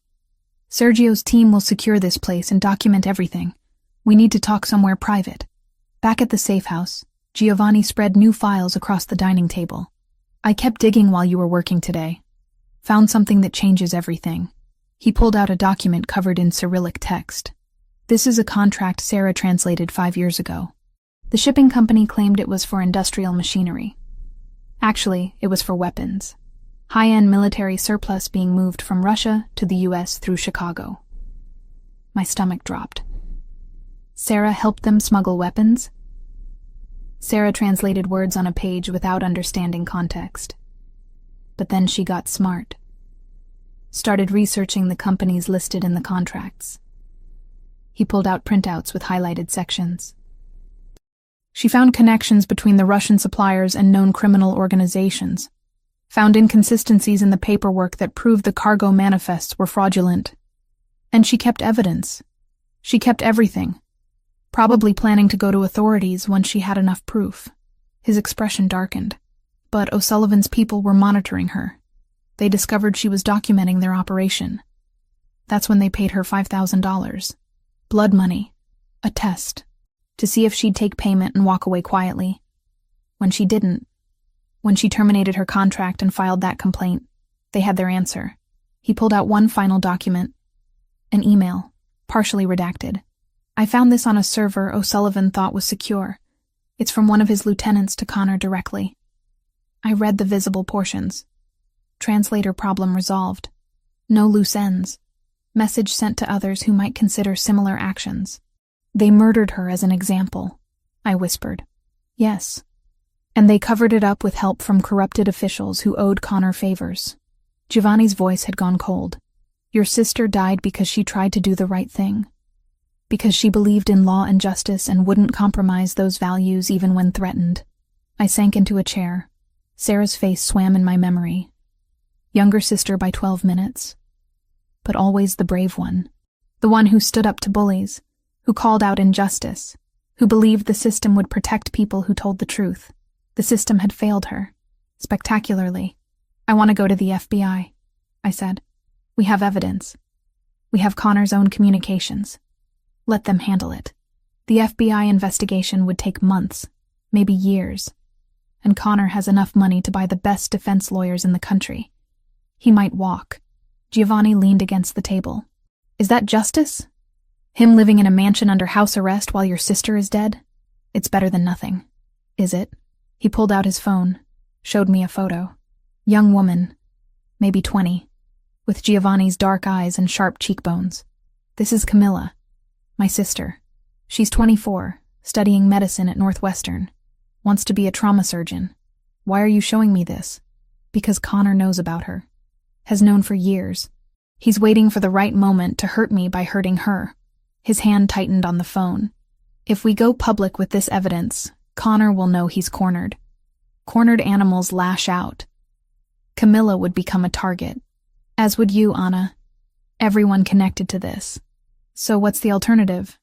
Sergio's team will secure this place and document everything. We need to talk somewhere private. Back at the safe house, Giovanni spread new files across the dining table. I kept digging while you were working today. Found something that changes everything. He pulled out a document covered in Cyrillic text. This is a contract Sarah translated 5 years ago. The shipping company claimed it was for industrial machinery. Actually, it was for weapons. High-end military surplus being moved from Russia to the U.S. through Chicago. My stomach dropped. Sarah helped them smuggle weapons? Sarah translated words on a page without understanding context. But then she got smart. Started researching the companies listed in the contracts. He pulled out printouts with highlighted sections. She found connections between the Russian suppliers and known criminal organizations. Found inconsistencies in the paperwork that proved the cargo manifests were fraudulent. And she kept evidence. She kept everything. Probably planning to go to authorities once she had enough proof. His expression darkened. But O'Sullivan's people were monitoring her. They discovered she was documenting their operation. That's when they paid her $5,000. Blood money. A test. To see if she'd take payment and walk away quietly. When she didn't, when she terminated her contract and filed that complaint, they had their answer. He pulled out one final document. An email, partially redacted. I found this on a server O'Sullivan thought was secure. It's from one of his lieutenants to Connor directly. I read the visible portions. Translator problem resolved. No loose ends. Message sent to others who might consider similar actions. They murdered her as an example, I whispered. Yes. And they covered it up with help from corrupted officials who owed Connor favors. Giovanni's voice had gone cold. Your sister died because she tried to do the right thing. Because she believed in law and justice and wouldn't compromise those values even when threatened. I sank into a chair. Sarah's face swam in my memory. Younger sister by 12 minutes. But always the brave one. The one who stood up to bullies, who called out injustice, who believed the system would protect people who told the truth. The system had failed her. Spectacularly. I want to go to the FBI, I said. We have evidence. We have Connor's own communications. Let them handle it. The FBI investigation would take months, maybe years, and Connor has enough money to buy the best defense lawyers in the country. He might walk. Giovanni leaned against the table. Is that justice? Him living in a mansion under house arrest while your sister is dead? It's better than nothing. Is it? He pulled out his phone, showed me a photo. Young woman, maybe 20, with Giovanni's dark eyes and sharp cheekbones. This is Camilla, my sister. She's 24, studying medicine at Northwestern. Wants to be a trauma surgeon. Why are you showing me this? Because Connor knows about her. Has known for years. He's waiting for the right moment to hurt me by hurting her. His hand tightened on the phone. If we go public with this evidence, Connor will know he's cornered. Cornered animals lash out. Camilla would become a target. As would you, Anna. Everyone connected to this. So what's the alternative?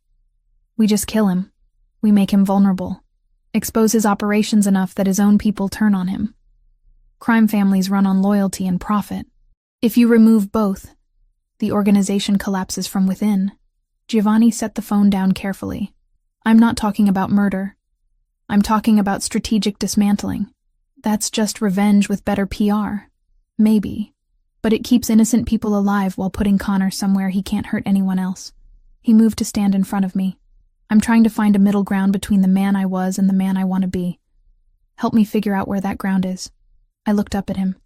We just kill him. We make him vulnerable. Expose his operations enough that his own people turn on him. Crime families run on loyalty and profit. If you remove both, the organization collapses from within. Giovanni set the phone down carefully. I'm not talking about murder. I'm talking about strategic dismantling. That's just revenge with better PR. Maybe. But it keeps innocent people alive while putting Connor somewhere he can't hurt anyone else. He moved to stand in front of me. I'm trying to find a middle ground between the man I was and the man I want to be. Help me figure out where that ground is. I looked up at him.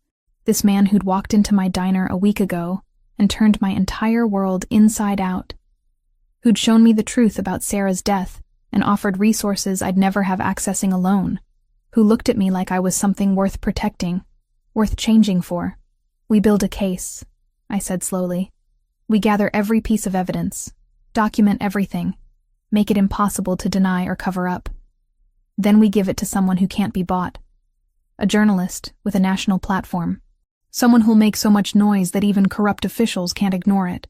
This man who'd walked into my diner a week ago and turned my entire world inside out. Who'd shown me the truth about Sarah's death and offered resources I'd never have accessing alone. Who looked at me like I was something worth protecting, worth changing for. We build a case, I said slowly. We gather every piece of evidence, document everything, make it impossible to deny or cover up. Then we give it to someone who can't be bought. A journalist with a national platform. Someone who'll make so much noise that even corrupt officials can't ignore it.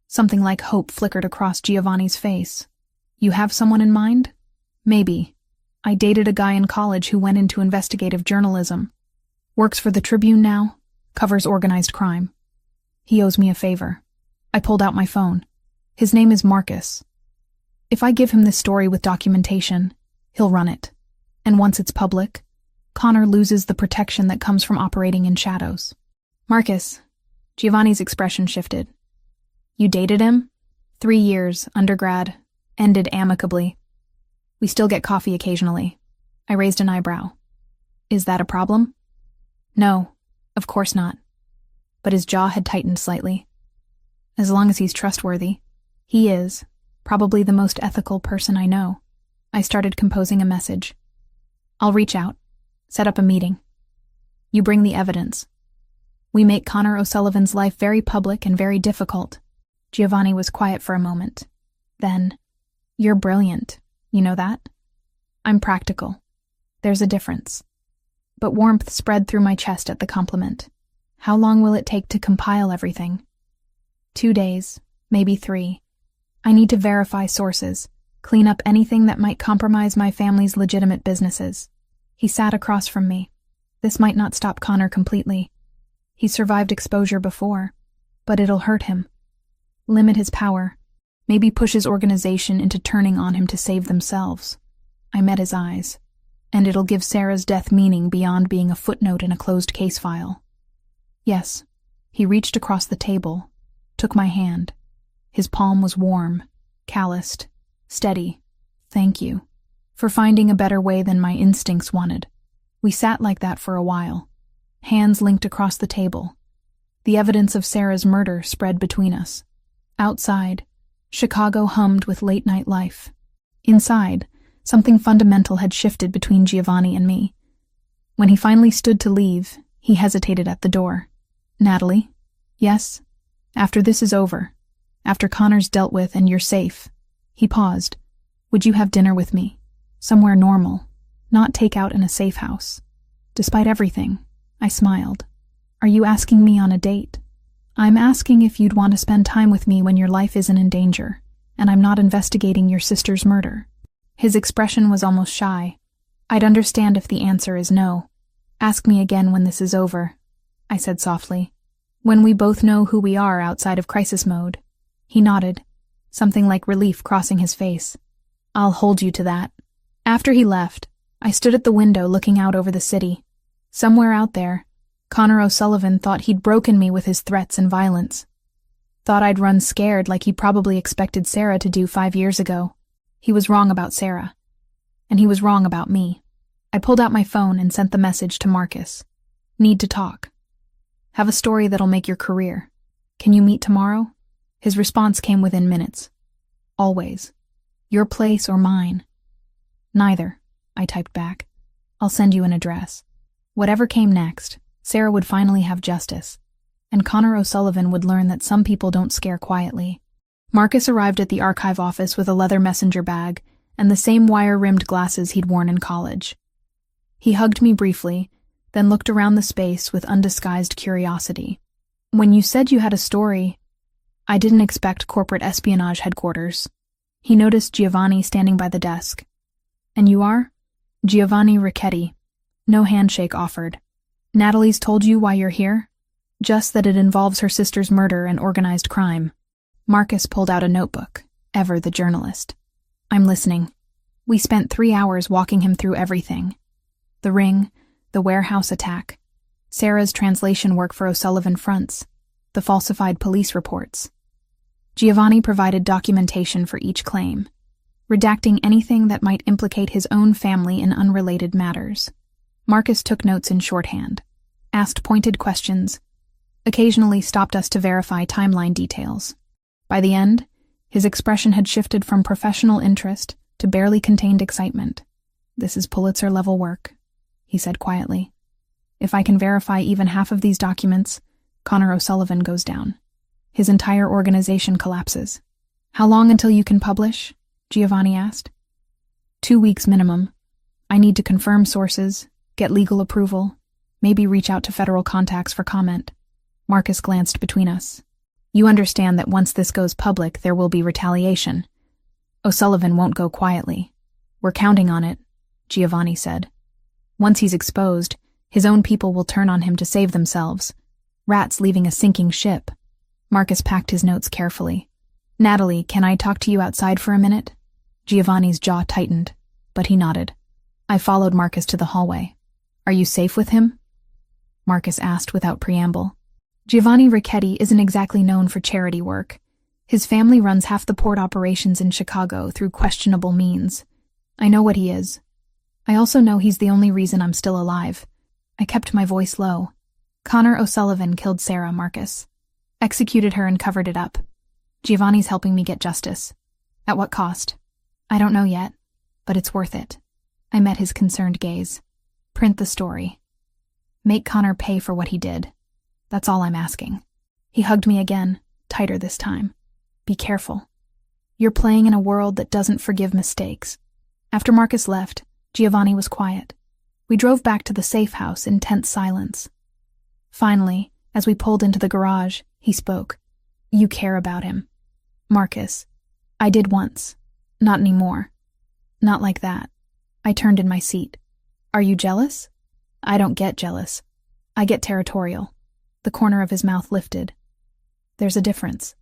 Something like hope flickered across Giovanni's face. You have someone in mind? Maybe. I dated a guy in college who went into investigative journalism. Works for the Tribune now, covers organized crime. He owes me a favor. I pulled out my phone. His name is Marcus. If I give him this story with documentation, he'll run it. And once it's public, Connor loses the protection that comes from operating in shadows. Marcus, Giovanni's expression shifted. You dated him? 3 years, undergrad, ended amicably. We still get coffee occasionally. I raised an eyebrow. Is that a problem? No, of course not. But his jaw had tightened slightly. As long as he's trustworthy. He is, probably the most ethical person I know. I started composing a message. I'll reach out. Set up a meeting. You bring the evidence. We make Connor O'Sullivan's life very public and very difficult. Giovanni was quiet for a moment. Then, you're brilliant. You know that? I'm practical. There's a difference. But warmth spread through my chest at the compliment. How long will it take to compile everything? 2 days, maybe 3. I need to verify sources, clean up anything that might compromise my family's legitimate businesses. He sat across from me. This might not stop Connor completely. He's survived exposure before, but it'll hurt him. Limit his power. Maybe push his organization into turning on him to save themselves. I met his eyes. And it'll give Sarah's death meaning beyond being a footnote in a closed case file. Yes. He reached across the table, took my hand. His palm was warm, calloused, steady. Thank you. For finding a better way than my instincts wanted. We sat like that for a while, hands linked across the table. The evidence of Sarah's murder spread between us. Outside, Chicago hummed with late-night life. Inside, something fundamental had shifted between Giovanni and me. When he finally stood to leave, he hesitated at the door. Natalie? Yes? After this is over, after Connor's dealt with and you're safe. He paused. Would you have dinner with me? Somewhere normal, not takeout in a safe house. Despite everything, I smiled. Are you asking me on a date? I'm asking if you'd want to spend time with me when your life isn't in danger, and I'm not investigating your sister's murder. His expression was almost shy. I'd understand if the answer is no. Ask me again when this is over, I said softly. When we both know who we are outside of crisis mode. He nodded, something like relief crossing his face. I'll hold you to that. After he left, I stood at the window looking out over the city. Somewhere out there, Connor O'Sullivan thought he'd broken me with his threats and violence. Thought I'd run scared like he probably expected Sarah to do 5 years ago. He was wrong about Sarah. And he was wrong about me. I pulled out my phone and sent the message to Marcus. Need to talk. Have a story that'll make your career. Can you meet tomorrow? His response came within minutes. Always. Your place or mine? Neither, I typed back. I'll send you an address. Whatever came next, Sarah would finally have justice, and Connor O'Sullivan would learn that some people don't scare quietly. Marcus arrived at the archive office with a leather messenger bag and the same wire-rimmed glasses he'd worn in college. He hugged me briefly, then looked around the space with undisguised curiosity. When you said you had a story, I didn't expect corporate espionage headquarters. He noticed Giovanni standing by the desk. And you are? Giovanni Ricchetti. No handshake offered. Natalie's told you why you're here? Just that it involves her sister's murder and organized crime. Marcus pulled out a notebook, ever the journalist. I'm listening. We spent 3 hours walking him through everything. The ring, the warehouse attack, Sarah's translation work for O'Sullivan Fronts, the falsified police reports. Giovanni provided documentation for each claim, redacting anything that might implicate his own family in unrelated matters. Marcus took notes in shorthand, asked pointed questions, occasionally stopped us to verify timeline details. By the end, his expression had shifted from professional interest to barely contained excitement. This is Pulitzer-level work, he said quietly. If I can verify even half of these documents, Connor O'Sullivan goes down. His entire organization collapses. How long until you can publish? Giovanni asked. 2 weeks minimum. I need to confirm sources, get legal approval, maybe reach out to federal contacts for comment. Marcus glanced between us. You understand that once this goes public, there will be retaliation. O'Sullivan won't go quietly. We're counting on it, Giovanni said. Once he's exposed, his own people will turn on him to save themselves. Rats leaving a sinking ship. Marcus packed his notes carefully. Natalie, can I talk to you outside for a minute? Giovanni's jaw tightened, but he nodded. I followed Marcus to the hallway. Are you safe with him? Marcus asked without preamble. Giovanni Ricchetti isn't exactly known for charity work. His family runs half the port operations in Chicago through questionable means. I know what he is. I also know he's the only reason I'm still alive. I kept my voice low. Connor O'Sullivan killed Sarah, Marcus. Executed her and covered it up. Giovanni's helping me get justice. At what cost? I don't know yet, but it's worth it. I met his concerned gaze. Print the story. Make Connor pay for what he did. That's all I'm asking. He hugged me again, tighter this time. Be careful. You're playing in a world that doesn't forgive mistakes. After Marcus left, Giovanni was quiet. We drove back to the safe house in tense silence. Finally, as we pulled into the garage, he spoke. You care about him. Marcus, I did once. Not anymore. Not like that. I turned in my seat. Are you jealous? I don't get jealous. I get territorial. The corner of his mouth lifted. There's a difference.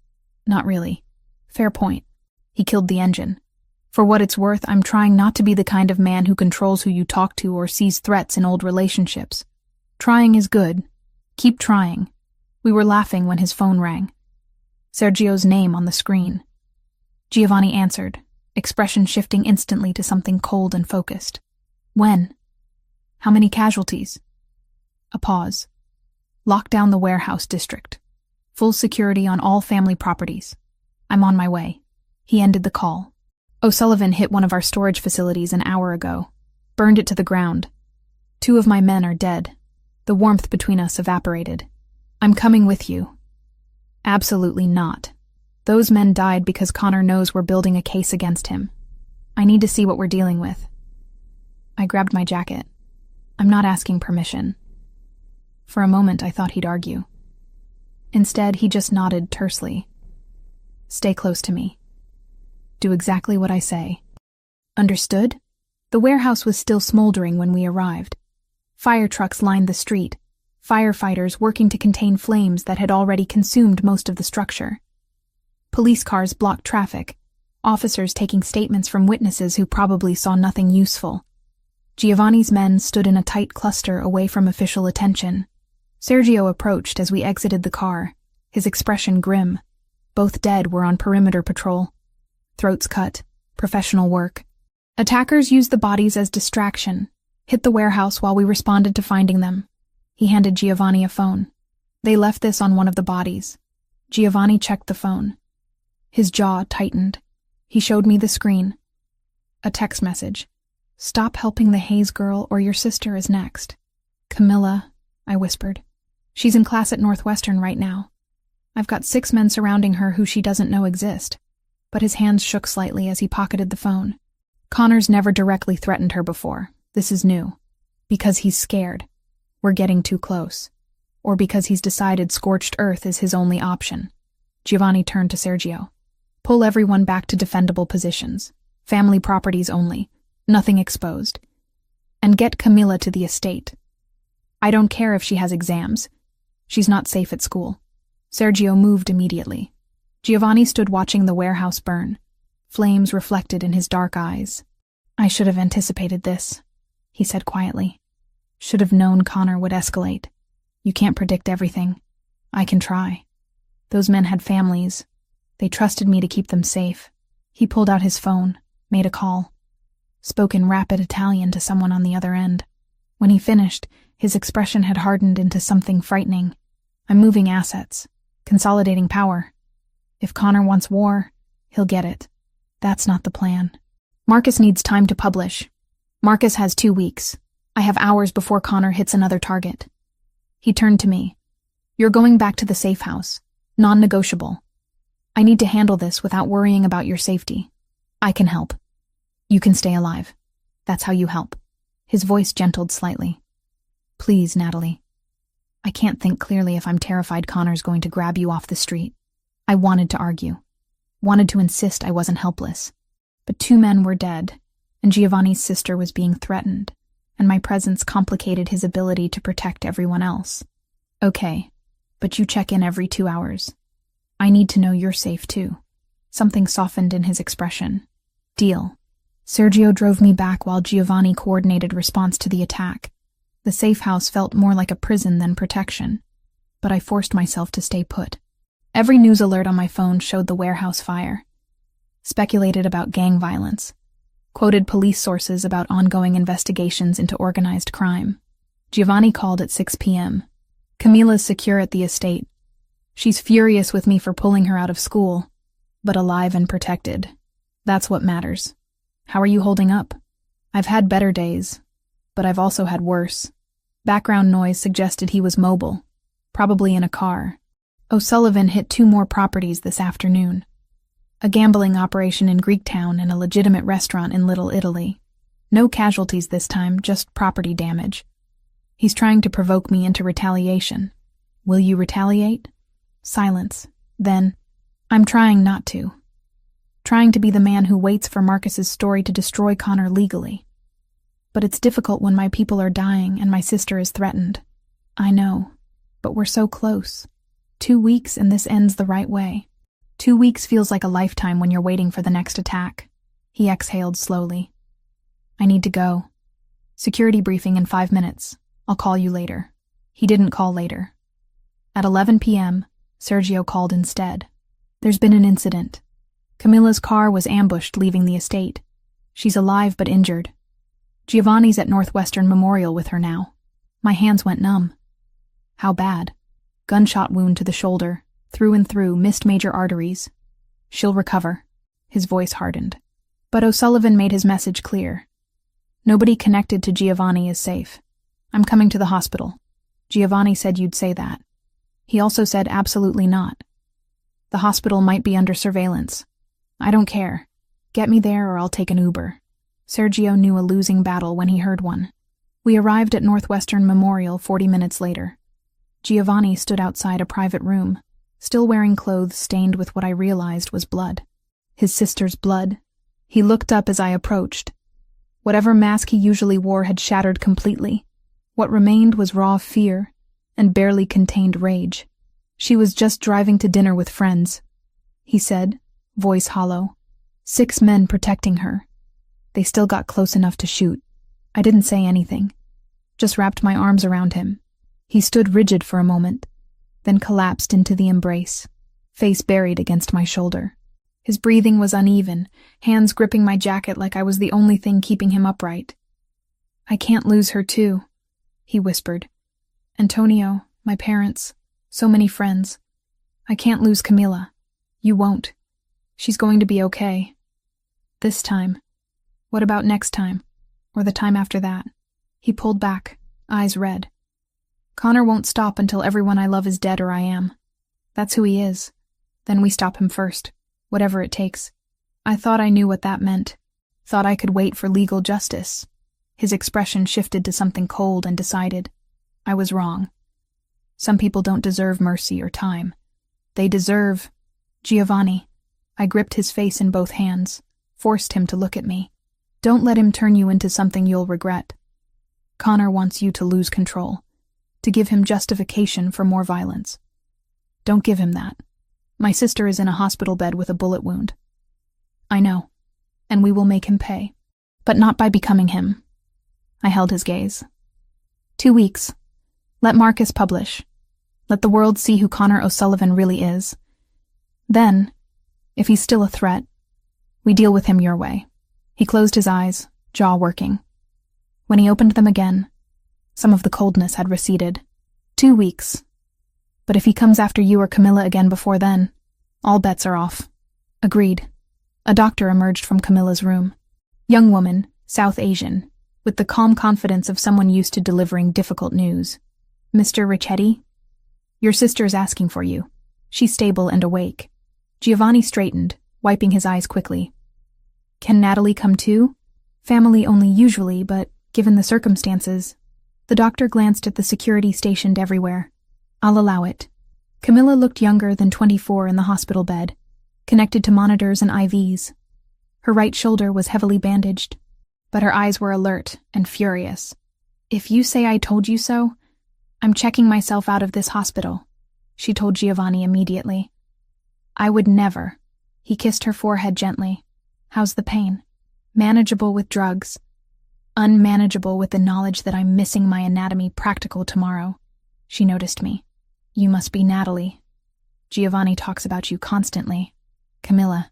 Not really. Fair point. He killed the engine. For what it's worth, I'm trying not to be the kind of man who controls who you talk to or sees threats in old relationships. Trying is good. Keep trying. We were laughing when his phone rang. Sergio's name on the screen. Giovanni answered, expression shifting instantly to something cold and focused. When? How many casualties? A pause. Lock down the warehouse district. Full security on all family properties. I'm on my way. He ended the call. O'Sullivan hit one of our storage facilities an hour ago. Burned it to the ground. 2 of my men are dead. The warmth between us evaporated. I'm coming with you. Absolutely not. Those men died because Connor knows we're building a case against him. I need to see what we're dealing with. I grabbed my jacket. I'm not asking permission. For a moment, I thought he'd argue. Instead, he just nodded tersely. Stay close to me. Do exactly what I say. Understood? The warehouse was still smoldering when we arrived. Fire trucks lined the street, firefighters working to contain flames that had already consumed most of the structure. Police cars blocked traffic, officers taking statements from witnesses who probably saw nothing useful. Giovanni's men stood in a tight cluster away from official attention. Sergio approached as we exited the car, his expression grim. Both dead were on perimeter patrol. Throats cut, professional work. Attackers used the bodies as distraction, hit the warehouse while we responded to finding them. He handed Giovanni a phone. They left this on one of the bodies. Giovanni checked the phone. His jaw tightened. He showed me the screen. A text message. "Stop helping the Hayes girl or your sister is next." "Camilla," I whispered. "She's in class at Northwestern right now. I've got 6 men surrounding her who she doesn't know exist." But his hands shook slightly as he pocketed the phone. "Connor's never directly threatened her before. This is new. Because he's scared. We're getting too close. Or because he's decided scorched earth is his only option." Giovanni turned to Sergio. "Pull everyone back to defendable positions. Family properties only. Nothing exposed. And get Camilla to the estate. I don't care if she has exams. She's not safe at school." Sergio moved immediately. Giovanni stood watching the warehouse burn, flames reflected in his dark eyes. "I should have anticipated this," he said quietly. "Should have known Connor would escalate. You can't predict everything. I can try. Those men had families. They trusted me to keep them safe." He pulled out his phone, made a call, spoke in rapid Italian to someone on the other end. When he finished, his expression had hardened into something frightening. "I'm moving assets, consolidating power. If Connor wants war, he'll get it. That's not the plan. Marcus needs time to publish. Marcus has 2 weeks. I have hours before Connor hits another target." He turned to me. "You're going back to the safe house. Non-negotiable. I need to handle this without worrying about your safety. I can help. You can stay alive. That's how you help." His voice gentled slightly. "Please, Natalie. I can't think clearly if I'm terrified Connor's going to grab you off the street." I wanted to argue. Wanted to insist I wasn't helpless. But 2 men were dead, and Giovanni's sister was being threatened, and my presence complicated his ability to protect everyone else. "Okay, but you check in every 2 hours. I need to know you're safe too." Something softened in his expression. "Deal." Sergio drove me back while Giovanni coordinated response to the attack. The safe house felt more like a prison than protection, but I forced myself to stay put. Every news alert on my phone showed the warehouse fire. Speculated about gang violence. Quoted police sources about ongoing investigations into organized crime. Giovanni called at 6 p.m. "Camilla's secure at the estate. She's furious with me for pulling her out of school, but alive and protected. That's what matters. How are you holding up?" "I've had better days, but I've also had worse." Background noise suggested he was mobile, probably in a car. "O'Sullivan hit 2 more properties this afternoon. A gambling operation in Greektown and a legitimate restaurant in Little Italy. No casualties this time, just property damage. He's trying to provoke me into retaliation. Will you retaliate?" Silence. Then, "I'm trying not to. Trying to be the man who waits for Marcus's story to destroy Connor legally. But it's difficult when my people are dying and my sister is threatened. I know, but we're so close. 2 weeks and this ends the right way. 2 weeks feels like a lifetime when you're waiting for the next attack." He exhaled slowly. "I need to go. Security briefing in 5 minutes. I'll call you later." He didn't call later. At 11 p.m., Sergio called instead. "There's been an incident. Camilla's car was ambushed leaving the estate. She's alive but injured. Giovanni's at Northwestern Memorial with her now." My hands went numb. "How bad?" "Gunshot wound to the shoulder, through and through, missed major arteries. She'll recover." His voice hardened. But O'Sullivan made his message clear. "Nobody connected to Giovanni is safe. I'm coming to the hospital. Giovanni said you'd say that. He also said absolutely not. The hospital might be under surveillance. I don't care. Get me there or I'll take an Uber." Sergio knew a losing battle when he heard one. We arrived at Northwestern Memorial 40 minutes later. Giovanni stood outside a private room, still wearing clothes stained with what I realized was blood. His sister's blood. He looked up as I approached. Whatever mask he usually wore had shattered completely. What remained was raw fear and barely contained rage. "She was just driving to dinner with friends," he said, voice hollow. 6 men protecting her. They still got close enough to shoot. I didn't say anything, just wrapped my arms around him. He stood rigid for a moment, then collapsed into the embrace, face buried against my shoulder. His breathing was uneven, hands gripping my jacket like I was the only thing keeping him upright. "I can't lose her too," he whispered. "Antonio, my parents, so many friends. I can't lose Camila. You won't. She's going to be okay. This time. What about next time? Or the time after that?" He pulled back, eyes red. "Connor won't stop until everyone I love is dead or I am. That's who he is. Then we stop him first, whatever it takes." I thought I knew what that meant. Thought I could wait for legal justice. His expression shifted to something cold and decided. I was wrong. Some people don't deserve mercy or time. They deserve... Giovanni. I gripped his face in both hands, forced him to look at me. "Don't let him turn you into something you'll regret. Connor wants you to lose control, to give him justification for more violence. Don't give him that. My sister is in a hospital bed with a bullet wound. I know, and we will make him pay. But not by becoming him." I held his gaze. 2 weeks. Let Marcus publish. Let the world see who Connor O'Sullivan really is. Then, if he's still a threat, we deal with him your way. He closed his eyes, jaw working. When he opened them again, some of the coldness had receded. 2 weeks. But if he comes after you or Camilla again before then, all bets are off. Agreed. A doctor emerged from Camilla's room. Young woman, South Asian, with the calm confidence of someone used to delivering difficult news. "Mr. Ricchetti? Your sister is asking for you. She's stable and awake." Giovanni straightened, wiping his eyes quickly. "Can Natalie come too?" "Family only usually, but given the circumstances..." The doctor glanced at the security stationed everywhere. "I'll allow it." Camilla looked younger than 24 in the hospital bed, connected to monitors and IVs. Her right shoulder was heavily bandaged, but her eyes were alert and furious. "If you say I told you so, I'm checking myself out of this hospital," she told Giovanni immediately. "I would never." He kissed her forehead gently. "How's the pain?" "Manageable with drugs. Unmanageable with the knowledge that I'm missing my anatomy practical tomorrow." She noticed me. "You must be Natalie. Giovanni talks about you constantly." "Camilla,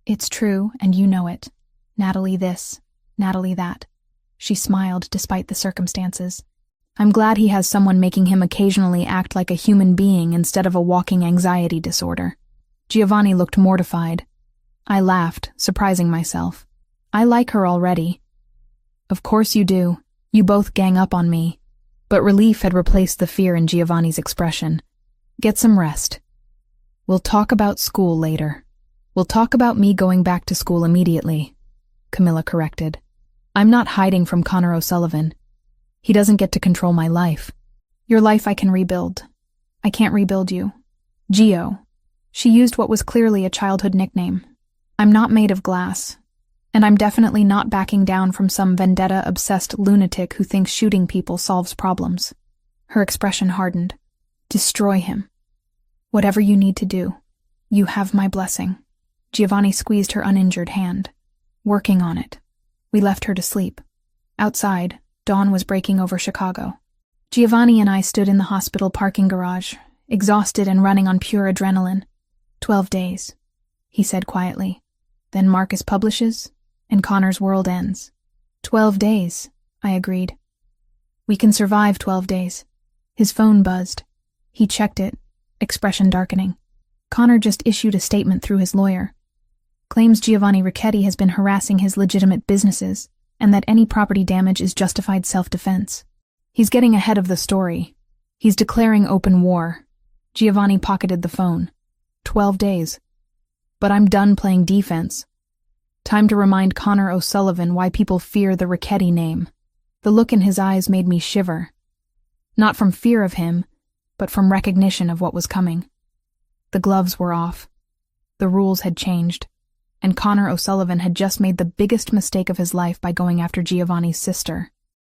it's true, and you know it. Natalie this, Natalie that." She smiled despite the circumstances. "I'm glad he has someone making him occasionally act like a human being instead of a walking anxiety disorder." Giovanni looked mortified. I laughed, surprising myself. "I like her already." "Of course you do. You both gang up on me." But relief had replaced the fear in Giovanni's expression. "Get some rest. We'll talk about school later." "We'll talk about me going back to school immediately," Camilla corrected. "I'm not hiding from Connor O'Sullivan. He doesn't get to control my life." "Your life I can rebuild. I can't rebuild you. Gio." She used what was clearly a childhood nickname. "I'm not made of glass. And I'm definitely not backing down from some vendetta-obsessed lunatic who thinks shooting people solves problems." Her expression hardened. "Destroy him. Whatever you need to do. You have my blessing." Giovanni squeezed her uninjured hand. "Working on it." We left her to sleep. Outside, dawn was breaking over Chicago. Giovanni and I stood in the hospital parking garage, exhausted and running on pure adrenaline. 12 days, he said quietly. Then Marcus publishes, and Connor's world ends. 12 days, I agreed. We can survive 12 days. His phone buzzed. He checked it, expression darkening. Connor just issued a statement through his lawyer. Claims Giovanni Ricchetti has been harassing his legitimate businesses, and that any property damage is justified self-defense. He's getting ahead of the story. He's declaring open war. Giovanni pocketed the phone. 12 days. But I'm done playing defense. Time to remind Connor O'Sullivan why people fear the Ricchetti name. The look in his eyes made me shiver. Not from fear of him, but from recognition of what was coming. The gloves were off. The rules had changed, and Connor O'Sullivan had just made the biggest mistake of his life by going after Giovanni's sister.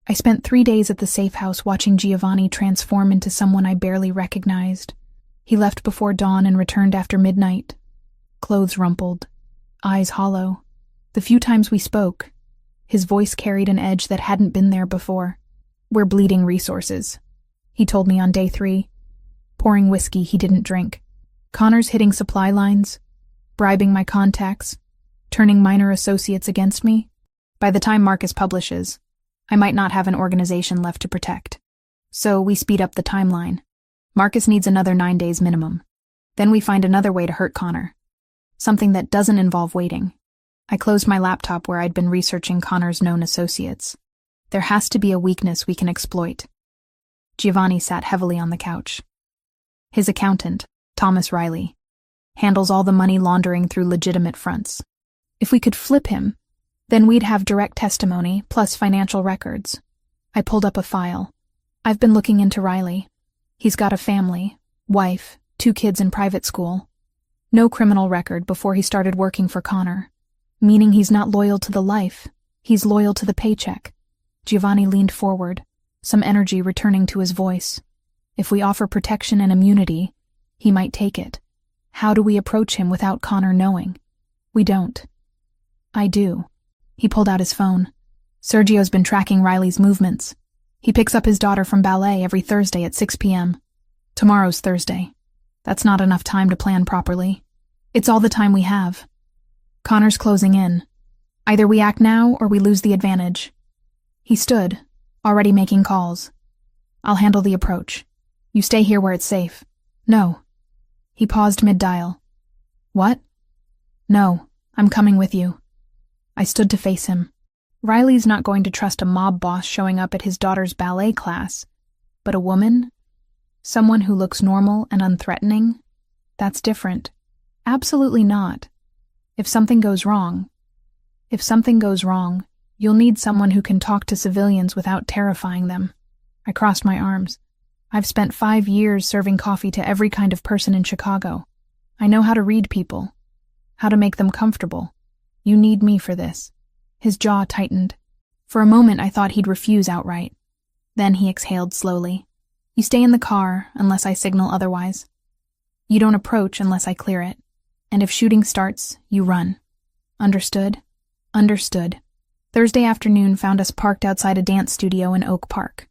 I spent 3 days at the safe house watching Giovanni transform into someone I barely recognized. He left before dawn and returned after midnight. Clothes rumpled, eyes hollow, The few times we spoke, his voice carried an edge that hadn't been there before. "We're bleeding resources," he told me on day 3, pouring whiskey he didn't drink. "Connor's hitting supply lines, bribing my contacts, turning minor associates against me. By the time Marcus publishes, I might not have an organization left to protect. So we speed up the timeline. Marcus needs another 9 days minimum. Then we find another way to hurt Connor. Something that doesn't involve waiting." I closed my laptop where I'd been researching Connor's known associates. There has to be a weakness we can exploit. Giovanni sat heavily on the couch. His accountant, Thomas Riley, handles all the money laundering through legitimate fronts. If we could flip him, then we'd have direct testimony plus financial records. I pulled up a file. I've been looking into Riley. He's got a family, wife, 2 kids in private school. No criminal record before he started working for Connor. Meaning he's not loyal to the life, he's loyal to the paycheck. Giovanni leaned forward, some energy returning to his voice. If we offer protection and immunity, he might take it. How do we approach him without Connor knowing? We don't. I do. He pulled out his phone. Sergio's been tracking Riley's movements. He picks up his daughter from ballet every Thursday at 6 p.m. Tomorrow's Thursday. That's not enough time to plan properly. It's all the time we have. Connor's closing in. Either we act now or we lose the advantage. He stood, already making calls. "I'll handle the approach. You stay here where it's safe." "No." He paused mid-dial. "What?" "No, I'm coming with you." I stood to face him. Riley's not going to trust a mob boss showing up at his daughter's ballet class, but a woman? Someone who looks normal and unthreatening? That's different. Absolutely not. If something goes wrong, you'll need someone who can talk to civilians without terrifying them. I crossed my arms. I've spent 5 years serving coffee to every kind of person in Chicago. I know how to read people, how to make them comfortable. You need me for this. His jaw tightened. For a moment I thought he'd refuse outright. Then he exhaled slowly. "You stay in the car unless I signal otherwise. You don't approach unless I clear it. And if shooting starts, you run. Understood?" Understood. Thursday afternoon found us parked outside a dance studio in Oak Park.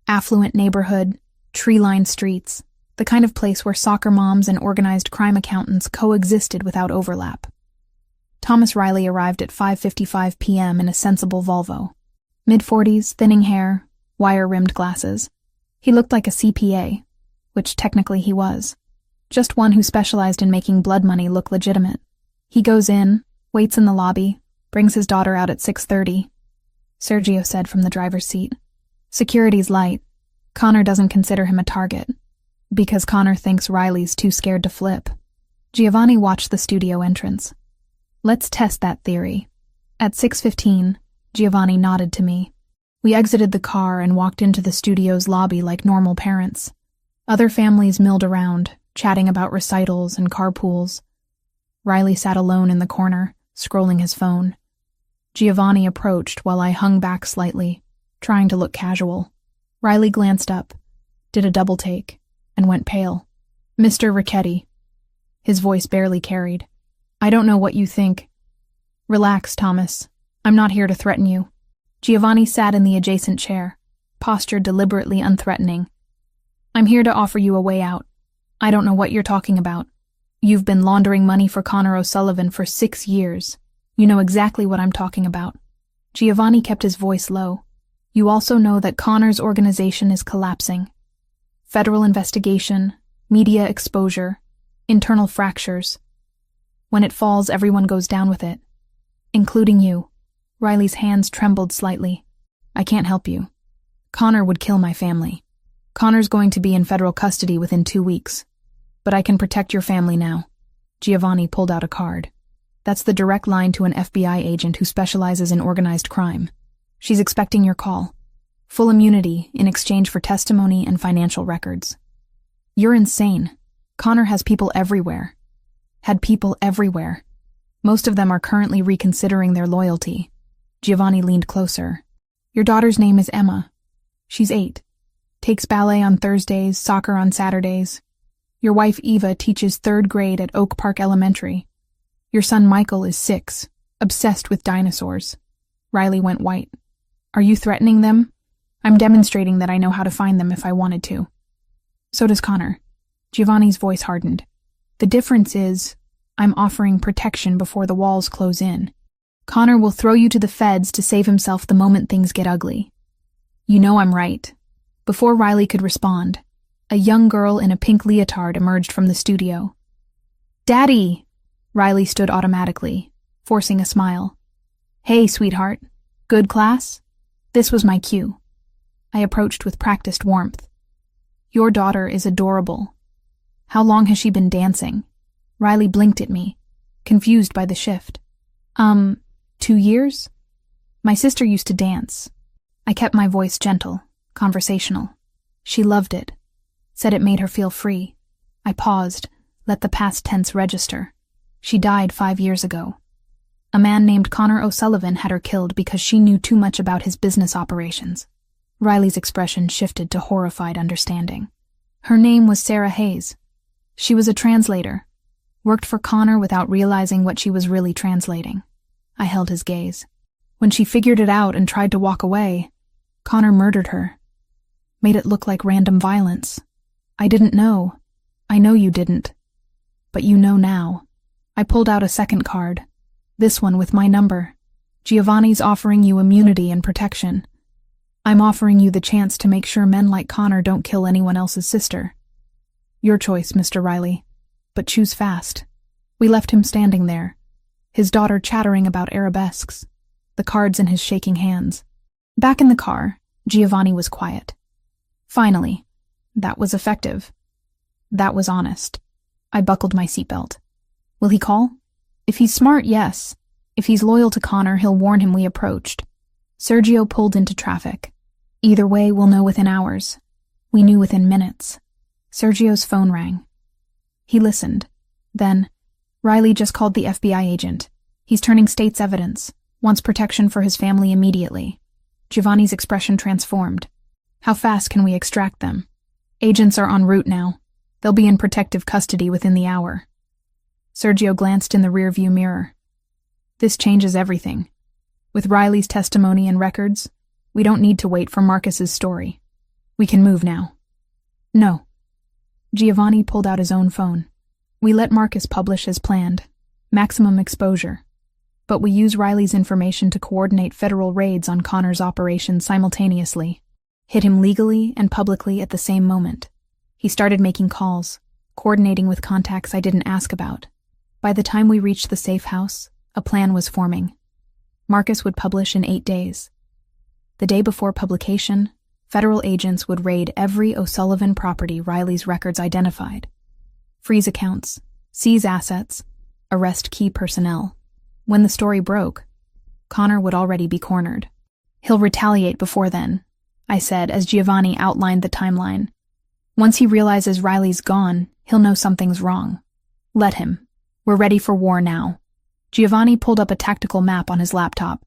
Affluent neighborhood, tree-lined streets, the kind of place where soccer moms and organized crime accountants coexisted without overlap. Thomas Riley arrived at 5:55 p.m. in a sensible Volvo. Mid-40s, thinning hair, wire-rimmed glasses. He looked like a CPA, which technically he was. Just one who specialized in making blood money look legitimate. He goes in, waits in the lobby, brings his daughter out at 6:30. Sergio said from the driver's seat. "Security's light. Connor doesn't consider him a target, because Connor thinks Riley's too scared to flip." Giovanni watched the studio entrance. "Let's test that theory." At 6:15, Giovanni nodded to me. We exited the car and walked into the studio's lobby like normal parents. Other families milled around, chatting about recitals and carpools. Riley sat alone in the corner, scrolling his phone. Giovanni approached while I hung back slightly, trying to look casual. Riley glanced up, did a double take, and went pale. "Mr. Ricchetti." His voice barely carried. "I don't know what you think." "Relax, Thomas. I'm not here to threaten you." Giovanni sat in the adjacent chair, posture deliberately unthreatening. "I'm here to offer you a way out. I don't know what you're talking about. You've been laundering money for Connor O'Sullivan for 6 years. You know exactly what I'm talking about." Giovanni kept his voice low. "You also know that Connor's organization is collapsing. Federal investigation, media exposure, internal fractures. When it falls, everyone goes down with it. Including you." Riley's hands trembled slightly. "I can't help you. Connor would kill my family. Connor's going to be in federal custody within 2 weeks. But I can protect your family now." Giovanni pulled out a card. "That's the direct line to an FBI agent who specializes in organized crime. She's expecting your call. Full immunity in exchange for testimony and financial records." "You're insane. Connor has people everywhere. Had people everywhere. Most of them are currently reconsidering their loyalty." Giovanni leaned closer. "Your daughter's name is Emma. She's 8. Takes ballet on Thursdays, soccer on Saturdays. Your wife Eva teaches 3rd grade at Oak Park Elementary. Your son Michael is 6. Obsessed with dinosaurs. Riley went white. Are you threatening them? I'm demonstrating that I know how to find them if I wanted to. So does Connor. Giovanni's voice hardened. The difference is, I'm offering protection before the walls close in. Connor will throw you to the feds to save himself the moment things get ugly. You know I'm right. Before Riley could respond, a young girl in a pink leotard emerged from the studio. Daddy! Riley stood automatically, forcing a smile. Hey, sweetheart. Good class? This was my cue. I approached with practiced warmth. Your daughter is adorable. How long has she been dancing? Riley blinked at me, confused by the shift. 2 years? My sister used to dance. I kept my voice gentle, conversational. She loved it, said it made her feel free. I paused, let the past tense register. She died 5 years ago. A man named Connor O'Sullivan had her killed because she knew too much about his business operations. Riley's expression shifted to horrified understanding. Her name was Sarah Hayes. She was a translator, worked for Connor without realizing what she was really translating. I held his gaze. When she figured it out and tried to walk away, Connor murdered her. Made it look like random violence. I didn't know. I know you didn't. But you know now. I pulled out a second card. This one with my number. Giovanni's offering you immunity and protection. I'm offering you the chance to make sure men like Connor don't kill anyone else's sister. Your choice, Mr. Riley. But choose fast. We left him standing there, his daughter chattering about arabesques, the cards in his shaking hands. Back in the car, Giovanni was quiet. Finally, that was effective. That was honest. I buckled my seatbelt. Will he call? If he's smart, yes. If he's loyal to Connor, he'll warn him we approached. Sergio pulled into traffic. Either way, we'll know within hours. We knew within minutes. Sergio's phone rang. He listened. Then, Riley just called the FBI agent. He's turning state's evidence. Wants protection for his family immediately. Giovanni's expression transformed. How fast can we extract them? Agents are en route now. They'll be in protective custody within the hour. Sergio glanced in the rearview mirror. This changes everything. With Riley's testimony and records, we don't need to wait for Marcus's story. We can move now. No. Giovanni pulled out his own phone. We let Marcus publish as planned. Maximum exposure. But we use Riley's information to coordinate federal raids on Connor's operations simultaneously. Hit him legally and publicly at the same moment. He started making calls, coordinating with contacts I didn't ask about. By the time we reached the safe house, a plan was forming. Marcus would publish in 8 days. The day before publication, federal agents would raid every O'Sullivan property Riley's records identified. Freeze accounts, seize assets, arrest key personnel. When the story broke, Connor would already be cornered. He'll retaliate before then, I said as Giovanni outlined the timeline. Once he realizes Riley's gone, he'll know something's wrong. Let him. We're ready for war now. Giovanni pulled up a tactical map on his laptop.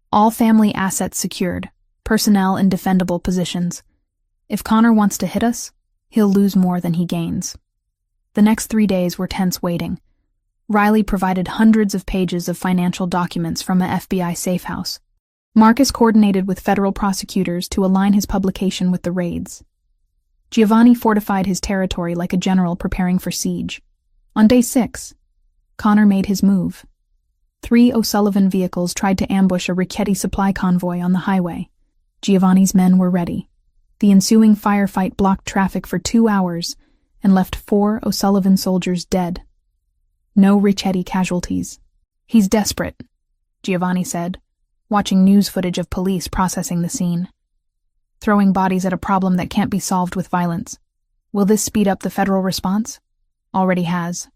All family assets secured, personnel in defendable positions. If Connor wants to hit us, he'll lose more than he gains. The next 3 days were tense waiting. Riley provided hundreds of pages of financial documents from a FBI safe house. Marcus coordinated with federal prosecutors to align his publication with the raids. Giovanni fortified his territory like a general preparing for siege. On day 6, Connor made his move. 3 O'Sullivan vehicles tried to ambush a Richetti supply convoy on the highway. Giovanni's men were ready. The ensuing firefight blocked traffic for 2 hours and left 4 O'Sullivan soldiers dead. No Richetti casualties. He's desperate, Giovanni said, watching news footage of police processing the scene. Throwing bodies at a problem that can't be solved with violence. Will this speed up the federal response? Already has.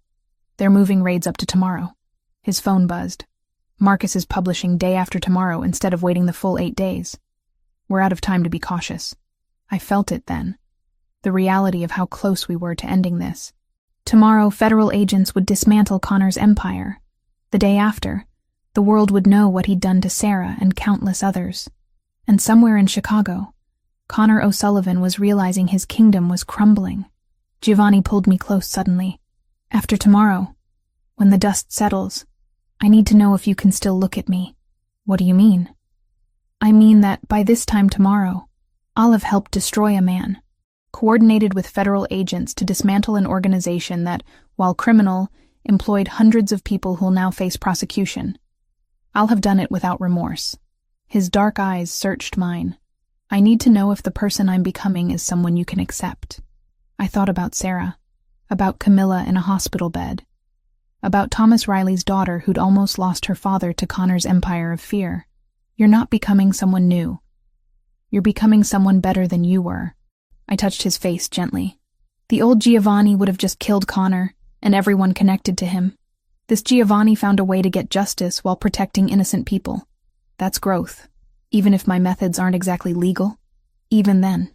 They're moving raids up to tomorrow. His phone buzzed. Marcus is publishing day after tomorrow instead of waiting the full 8 days. We're out of time to be cautious. I felt it then. The reality of how close we were to ending this. Tomorrow, federal agents would dismantle Connor's empire. The day after, the world would know what he'd done to Sarah and countless others. And somewhere in Chicago, Connor O'Sullivan was realizing his kingdom was crumbling. Giovanni pulled me close suddenly. After tomorrow, when the dust settles, I need to know if you can still look at me. What do you mean? I mean that by this time tomorrow, I'll have helped destroy a man, coordinated with federal agents to dismantle an organization that, while criminal, employed hundreds of people who'll now face prosecution. I'll have done it without remorse. His dark eyes searched mine. I need to know if the person I'm becoming is someone you can accept. I thought about Sarah, about Camilla in a hospital bed, about Thomas Riley's daughter who'd almost lost her father to Connor's empire of fear. You're not becoming someone new. You're becoming someone better than you were. I touched his face gently. The old Giovanni would have just killed Connor and everyone connected to him. This Giovanni found a way to get justice while protecting innocent people. That's growth, even if my methods aren't exactly legal. Even then,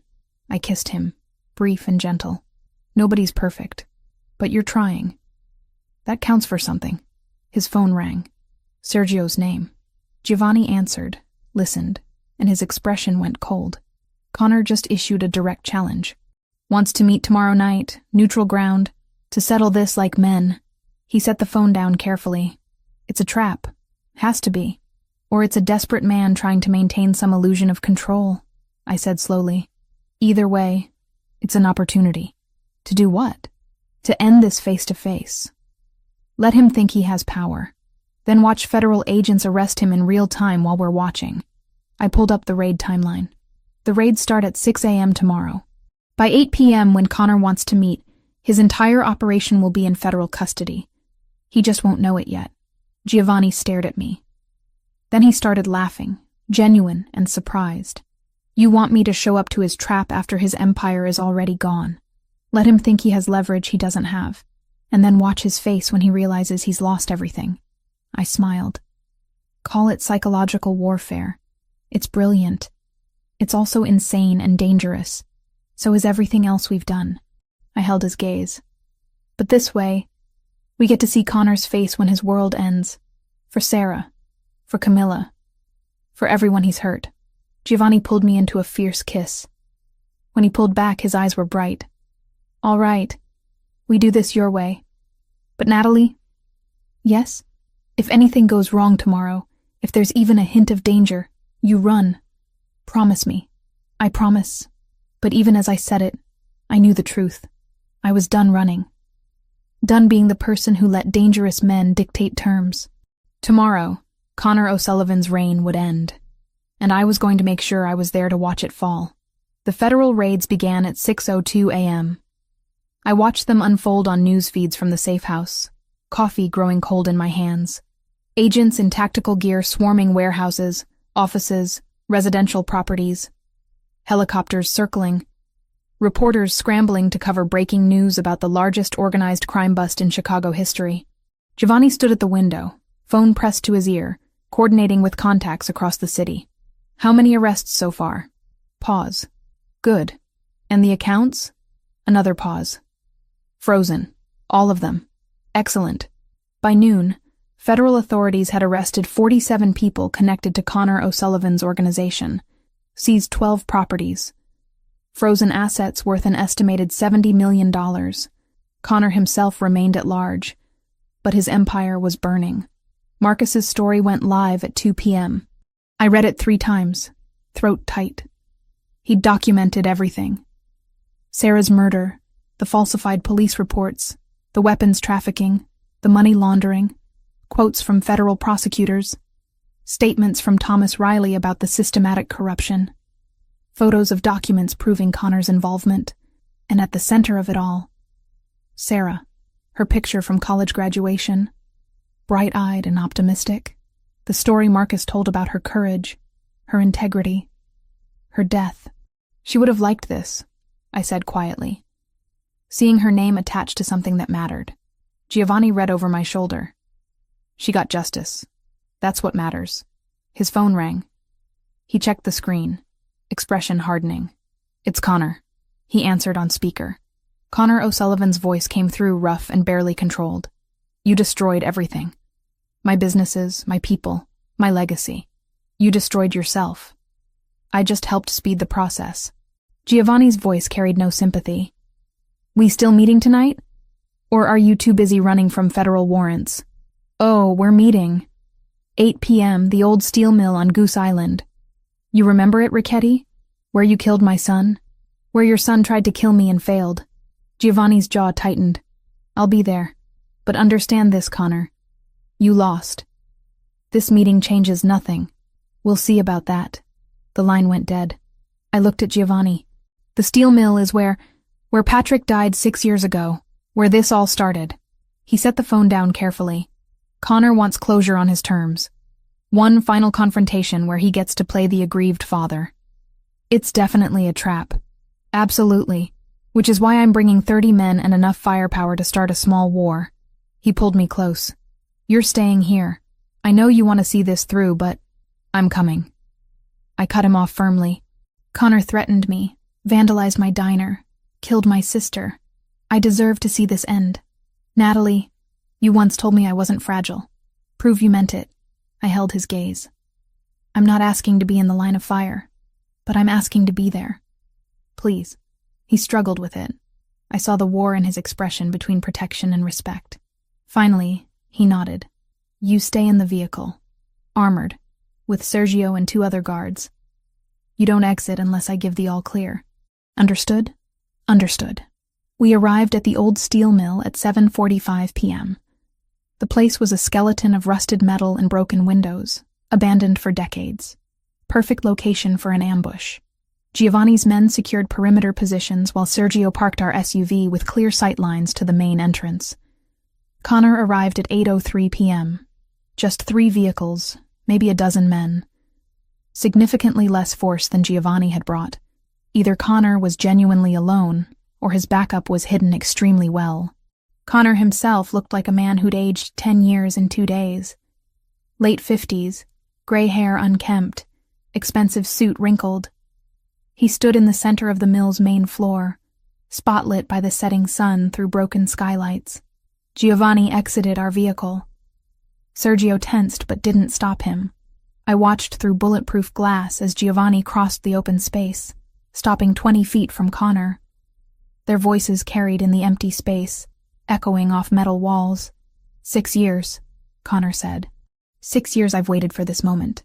I kissed him, brief and gentle. Nobody's perfect, but you're trying. That counts for something. His phone rang. Sergio's name. Giovanni answered, listened, and his expression went cold. Connor just issued a direct challenge. Wants to meet tomorrow night, neutral ground, to settle this like men. He set the phone down carefully. It's a trap. Has to be. Or it's a desperate man trying to maintain some illusion of control, I said slowly. Either way, it's an opportunity. To do what? To end this face-to-face. Let him think he has power. Then watch federal agents arrest him in real time while we're watching. I pulled up the raid timeline. The raids start at 6 a.m. tomorrow. By 8 p.m. when Connor wants to meet, his entire operation will be in federal custody. He just won't know it yet. Giovanni stared at me. Then he started laughing, genuine and surprised. You want me to show up to his trap after his empire is already gone. Let him think he has leverage he doesn't have, and then watch his face when he realizes he's lost everything. I smiled. Call it psychological warfare. It's brilliant. It's also insane and dangerous. So is everything else we've done. I held his gaze. But this way, we get to see Connor's face when his world ends. For Sarah. For Camilla. For everyone he's hurt. Giovanni pulled me into a fierce kiss. When he pulled back, his eyes were bright. All right. We do this your way. But Natalie? Yes? If anything goes wrong tomorrow, if there's even a hint of danger, you run. Promise me. I promise. But even as I said it, I knew the truth. I was done running. Done being the person who let dangerous men dictate terms. Tomorrow, Connor O'Sullivan's reign would end. And I was going to make sure I was there to watch it fall. The federal raids began at 6:02 a.m. I watched them unfold on news feeds from the safe house, coffee growing cold in my hands. Agents in tactical gear swarming warehouses, offices, residential properties. Helicopters circling. Reporters scrambling to cover breaking news about the largest organized crime bust in Chicago history. Giovanni stood at the window, phone pressed to his ear, coordinating with contacts across the city. How many arrests so far? Pause. Good. And the accounts? Another pause. Frozen. All of them. Excellent. By noon, federal authorities had arrested 47 people connected to Connor O'Sullivan's organization, seized 12 properties, frozen assets worth an estimated $70 million. Connor himself remained at large, but his empire was burning. Marcus's story went live at 2 p.m. I read it 3 times, throat tight. He'd documented everything. Sarah's murder, the falsified police reports, the weapons trafficking, the money laundering, quotes from federal prosecutors, statements from Thomas Riley about the systematic corruption, photos of documents proving Connor's involvement, and at the center of it all, Sarah, her picture from college graduation, bright-eyed and optimistic, the story Marcus told about her courage, her integrity, her death. She would have liked this, I said quietly. Seeing her name attached to something that mattered. Giovanni read over my shoulder. She got justice. That's what matters. His phone rang. He checked the screen, expression hardening. It's Connor. He answered on speaker. Connor O'Sullivan's voice came through rough and barely controlled. You destroyed everything. My businesses, my people, my legacy. You destroyed yourself. I just helped speed the process. Giovanni's voice carried no sympathy. We still meeting tonight? Or are you too busy running from federal warrants? Oh, we're meeting. 8 p.m., the old steel mill on Goose Island. You remember it, Ricchetti? Where you killed my son? Where your son tried to kill me and failed. Giovanni's jaw tightened. I'll be there. But understand this, Connor. You lost. This meeting changes nothing. We'll see about that. The line went dead. I looked at Giovanni. The steel mill is where Patrick died 6 years ago, where this all started. He set the phone down carefully. Connor wants closure on his terms. One final confrontation where he gets to play the aggrieved father. It's definitely a trap. Absolutely. Which is why I'm bringing 30 men and enough firepower to start a small war. He pulled me close. You're staying here. I know you want to see this through, but I'm coming. I cut him off firmly. Connor threatened me, vandalized my diner, killed my sister. I deserve to see this end. Natalie, you once told me I wasn't fragile. Prove you meant it. I held his gaze. I'm not asking to be in the line of fire, but I'm asking to be there. Please. He struggled with it. I saw the war in his expression between protection and respect. Finally, he nodded. You stay in the vehicle, armored, with Sergio and 2 other guards. You don't exit unless I give the all clear. Understood? Understood. We arrived at the old steel mill at 7:45 p.m. The place was a skeleton of rusted metal and broken windows, abandoned for decades. Perfect location for an ambush. Giovanni's men secured perimeter positions while Sergio parked our SUV with clear sight lines to the main entrance. Connor arrived at 8:03 p.m. Just 3 vehicles, maybe a dozen men. Significantly less force than Giovanni had brought. Either Connor was genuinely alone, or his backup was hidden extremely well. Connor himself looked like a man who'd aged 10 years in 2 days. Late 50s, gray hair unkempt, expensive suit wrinkled. He stood in the center of the mill's main floor, spotlit by the setting sun through broken skylights. Giovanni exited our vehicle. Sergio tensed but didn't stop him. I watched through bulletproof glass as Giovanni crossed the open space, stopping 20 feet from Connor. Their voices carried in the empty space, echoing off metal walls. 6 years, Connor said. 6 years I've waited for this moment.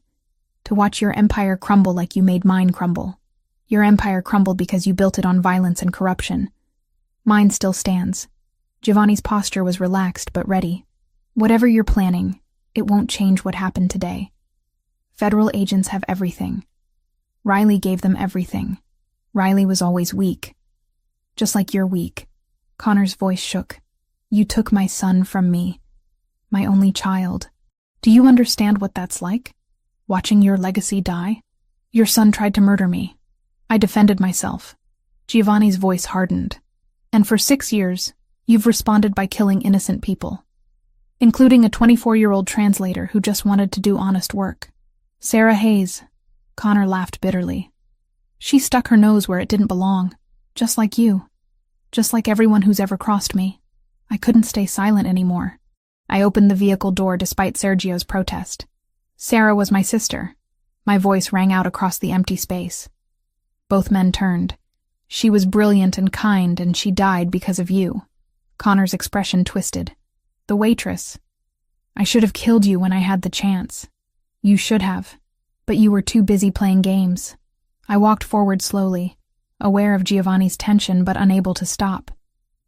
To watch your empire crumble like you made mine crumble. Your empire crumbled because you built it on violence and corruption. Mine still stands. Giovanni's posture was relaxed but ready. Whatever you're planning, it won't change what happened today. Federal agents have everything. Riley gave them everything. Riley was always weak. Just like you're weak. Connor's voice shook. You took my son from me. My only child. Do you understand what that's like? Watching your legacy die? Your son tried to murder me. I defended myself. Giovanni's voice hardened. And for 6 years, you've responded by killing innocent people. Including a 24-year-old translator who just wanted to do honest work. Sarah Hayes. Connor laughed bitterly. She stuck her nose where it didn't belong. Just like you. Just like everyone who's ever crossed me. I couldn't stay silent anymore. I opened the vehicle door despite Sergio's protest. Sarah was my sister. My voice rang out across the empty space. Both men turned. She was brilliant and kind, and she died because of you. Connor's expression twisted. The waitress. I should have killed you when I had the chance. You should have. But you were too busy playing games. I walked forward slowly, aware of Giovanni's tension but unable to stop.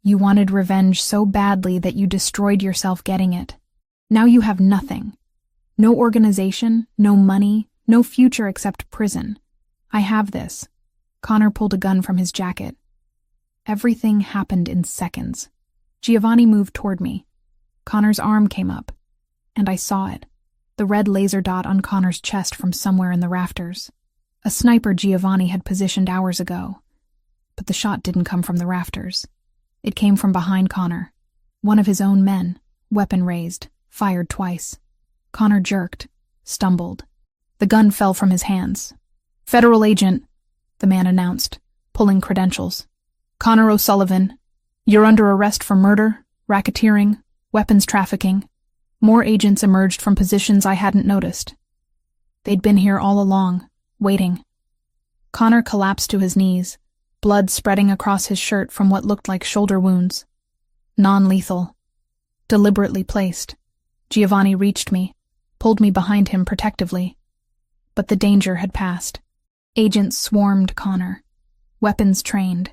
You wanted revenge so badly that you destroyed yourself getting it. Now you have nothing. No organization, no money, no future except prison. I have this. Connor pulled a gun from his jacket. Everything happened in seconds. Giovanni moved toward me. Connor's arm came up, and I saw it. The red laser dot on Connor's chest from somewhere in the rafters. A sniper Giovanni had positioned hours ago. But the shot didn't come from the rafters. It came from behind Connor. One of his own men, weapon raised, fired twice. Connor jerked, stumbled. The gun fell from his hands. Federal agent, the man announced, pulling credentials. Connor O'Sullivan, you're under arrest for murder, racketeering, weapons trafficking. More agents emerged from positions I hadn't noticed. They'd been here all along, waiting. Connor collapsed to his knees, blood spreading across his shirt from what looked like shoulder wounds. Non-lethal. Deliberately placed. Giovanni reached me, pulled me behind him protectively. But the danger had passed. Agents swarmed Connor, weapons trained,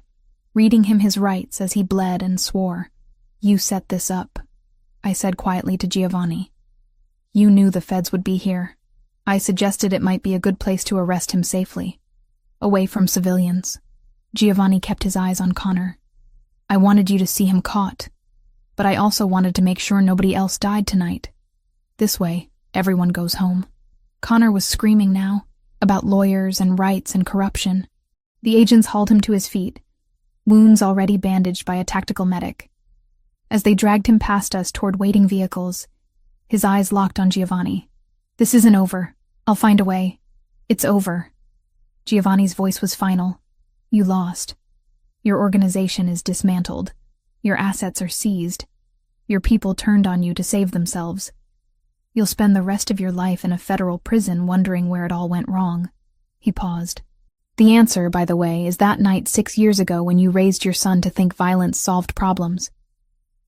reading him his rights as he bled and swore. "You set this up," I said quietly to Giovanni. "You knew the feds would be here. I suggested it might be a good place to arrest him safely, away from civilians." Giovanni kept his eyes on Connor. "I wanted you to see him caught, but I also wanted to make sure nobody else died tonight. This way, everyone goes home." Connor was screaming now, about lawyers and rights and corruption. The agents hauled him to his feet, wounds already bandaged by a tactical medic. As they dragged him past us toward waiting vehicles, his eyes locked on Giovanni. "This isn't over. I'll find a way. It's over." Giovanni's voice was final. "You lost. Your organization is dismantled. Your assets are seized. Your people turned on you to save themselves. You'll spend the rest of your life in a federal prison wondering where it all went wrong." He paused. "The answer, by the way, is that night 6 years ago when you raised your son to think violence solved problems.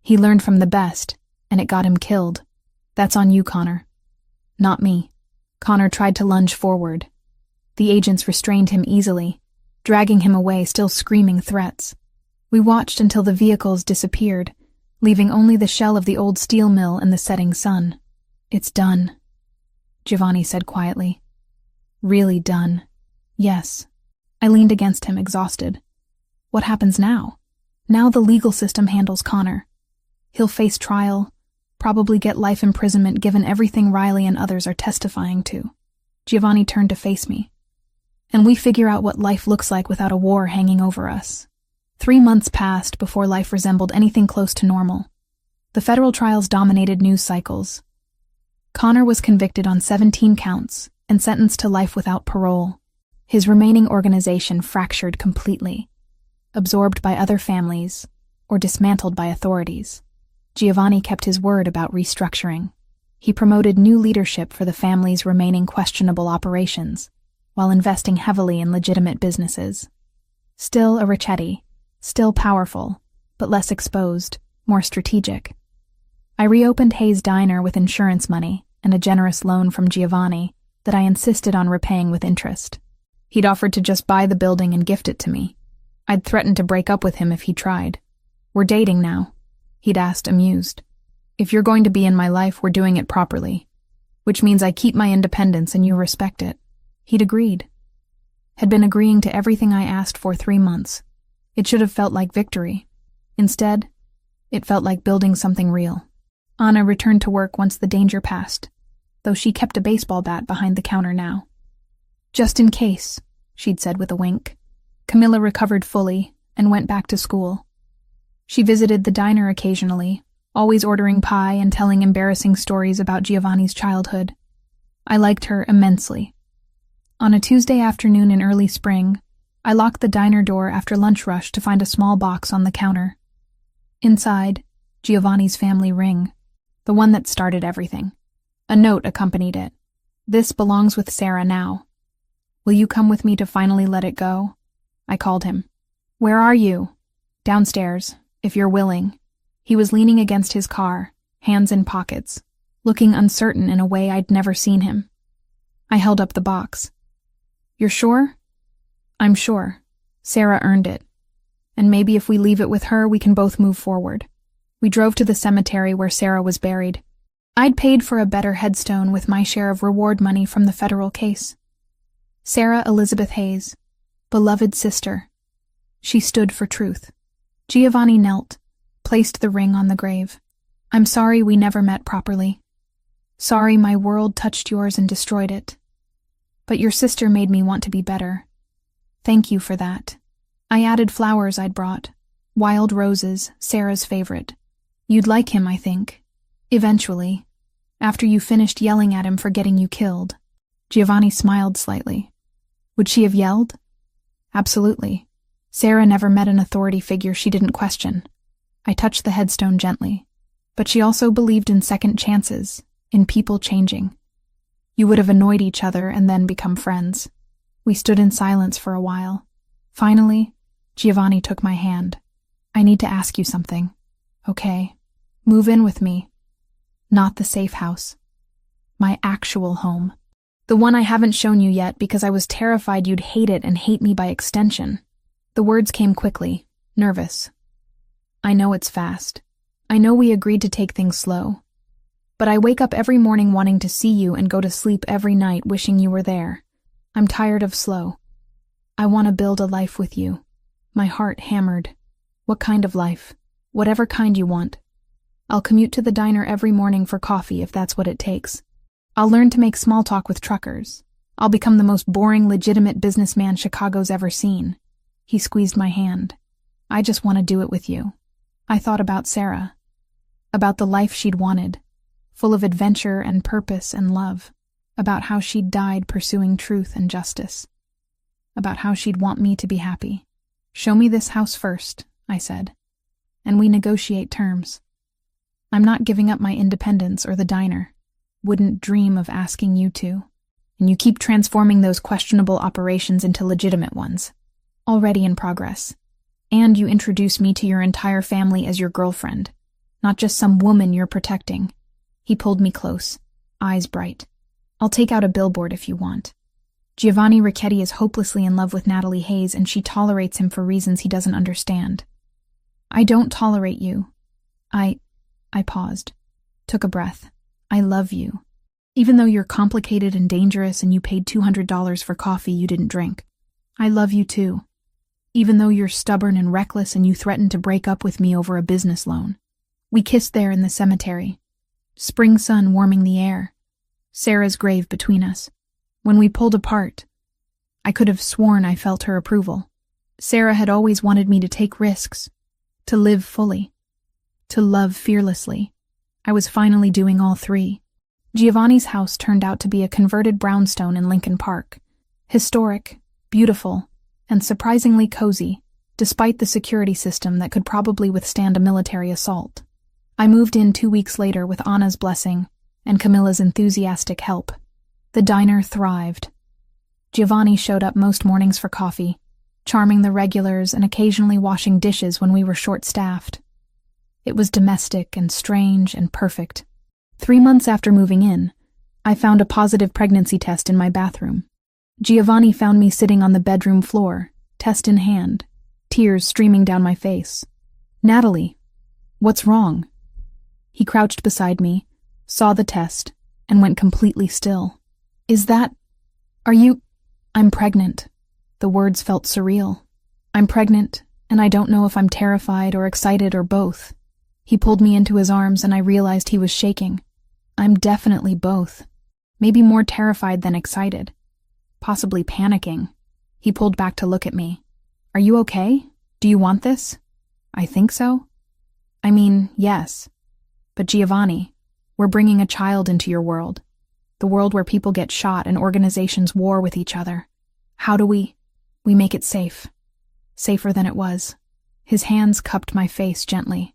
He learned from the best, and it got him killed. That's on you, Connor. Not me." Connor tried to lunge forward. The agents restrained him easily, dragging him away, still screaming threats. We watched until the vehicles disappeared, leaving only the shell of the old steel mill and the setting sun. "It's done," Giovanni said quietly. "Really done. Yes." I leaned against him, exhausted. What happens now? Now the legal system handles Connor. He'll face trial, probably get life imprisonment given everything Riley and others are testifying to. Giovanni turned to face me. "And we figure out what life looks like without a war hanging over us." 3 months passed before life resembled anything close to normal. The federal trials dominated news cycles. Connor was convicted on 17 counts and sentenced to life without parole. His remaining organization fractured completely, absorbed by other families or dismantled by authorities. Giovanni kept his word about restructuring. He promoted new leadership for the family's remaining questionable operations, while investing heavily in legitimate businesses. Still a Ricchetti, still powerful, but less exposed, more strategic. I reopened Hayes' Diner with insurance money and a generous loan from Giovanni that I insisted on repaying with interest. He'd offered to just buy the building and gift it to me. I'd threatened to break up with him if he tried. "We're dating now," he'd asked, amused. "If you're going to be in my life, we're doing it properly, which means I keep my independence and you respect it." He'd agreed. Had been agreeing to everything I asked for 3 months. It should have felt like victory. Instead, it felt like building something real. Anna returned to work once the danger passed, though she kept a baseball bat behind the counter now. "Just in case," she'd said with a wink. Camilla recovered fully and went back to school. She visited the diner occasionally, always ordering pie and telling embarrassing stories about Giovanni's childhood. I liked her immensely. On a Tuesday afternoon in early spring, I locked the diner door after lunch rush to find a small box on the counter. Inside, Giovanni's family ring, the one that started everything. A note accompanied it. "This belongs with Sarah now. Will you come with me to finally let it go?" I called him. "Where are you?" "Downstairs, if you're willing." He was leaning against his car, hands in pockets, looking uncertain in a way I'd never seen him. I held up the box. "You're sure?" "I'm sure. Sarah earned it. And maybe if we leave it with her, we can both move forward." We drove to the cemetery where Sarah was buried. I'd paid for a better headstone with my share of reward money from the federal case. Sarah Elizabeth Hayes, beloved sister. She stood for truth. Giovanni knelt, placed the ring on the grave. "I'm sorry we never met properly. Sorry my world touched yours and destroyed it. But your sister made me want to be better. Thank you for that." I added flowers I'd brought. Wild roses, Sarah's favorite. "You'd like him, I think. Eventually. After you finished yelling at him for getting you killed." Giovanni smiled slightly. Would she have yelled? Absolutely. Sarah never met an authority figure she didn't question. I touched the headstone gently. But she also believed in second chances, in people changing. You would have annoyed each other and then become friends. We stood in silence for a while. Finally, Giovanni took my hand. "I need to ask you something." "Okay. Move in with me." Not the safe house. My actual home. The one I haven't shown you yet because I was terrified you'd hate it and hate me by extension. The words came quickly, nervous. I know it's fast. I know we agreed to take things slow. But I wake up every morning wanting to see you and go to sleep every night wishing you were there. I'm tired of slow. I want to build a life with you. My heart hammered. What kind of life? Whatever kind you want. I'll commute to the diner every morning for coffee if that's what it takes. I'll learn to make small talk with truckers. I'll become the most boring, legitimate businessman Chicago's ever seen. He squeezed my hand. I just want to do it with you. I thought about Sarah. About the life she'd wanted. Full of adventure and purpose and love. About how she'd died pursuing truth and justice. About how she'd want me to be happy. Show me this house first, I said, and we negotiate terms. I'm not giving up my independence or the diner. Wouldn't dream of asking you to. And you keep transforming those questionable operations into legitimate ones. Already in progress. And you introduce me to your entire family as your girlfriend. Not just some woman you're protecting. He pulled me close, eyes bright. I'll take out a billboard if you want. Giovanni Ricchetti is hopelessly in love with Natalie Hayes and she tolerates him for reasons he doesn't understand. I don't tolerate you. I paused, took a breath. I love you. Even though you're complicated and dangerous and you paid $200 for coffee you didn't drink. I love you too. Even though you're stubborn and reckless and you threatened to break up with me over a business loan. We kissed there in the cemetery. Spring sun warming the air. Sarah's grave between us. When we pulled apart, I could have sworn I felt her approval. Sarah had always wanted me to take risks, to live fully, to love fearlessly. I was finally doing all three. Giovanni's house turned out to be a converted brownstone in Lincoln Park. Historic, beautiful, and surprisingly cozy, despite the security system that could probably withstand a military assault. I moved in 2 weeks later with Anna's blessing and Camilla's enthusiastic help. The diner thrived. Giovanni showed up most mornings for coffee, charming the regulars and occasionally washing dishes when we were short-staffed. It was domestic and strange and perfect. 3 months after moving in, I found a positive pregnancy test in my bathroom. Giovanni found me sitting on the bedroom floor, test in hand, tears streaming down my face. Natalie, what's wrong? He crouched beside me, saw the test, and went completely still. I'm pregnant. The words felt surreal. I'm pregnant, and I don't know if I'm terrified or excited or both. He pulled me into his arms and I realized he was shaking. I'm definitely both. Maybe more terrified than excited. Possibly panicking. He pulled back to look at me. Are you okay? Do you want this? I think so. I mean, yes. But Giovanni, we're bringing a child into your world. The world where people get shot and organizations war with each other. How do we make it safe? Safer than it was. His hands cupped my face gently.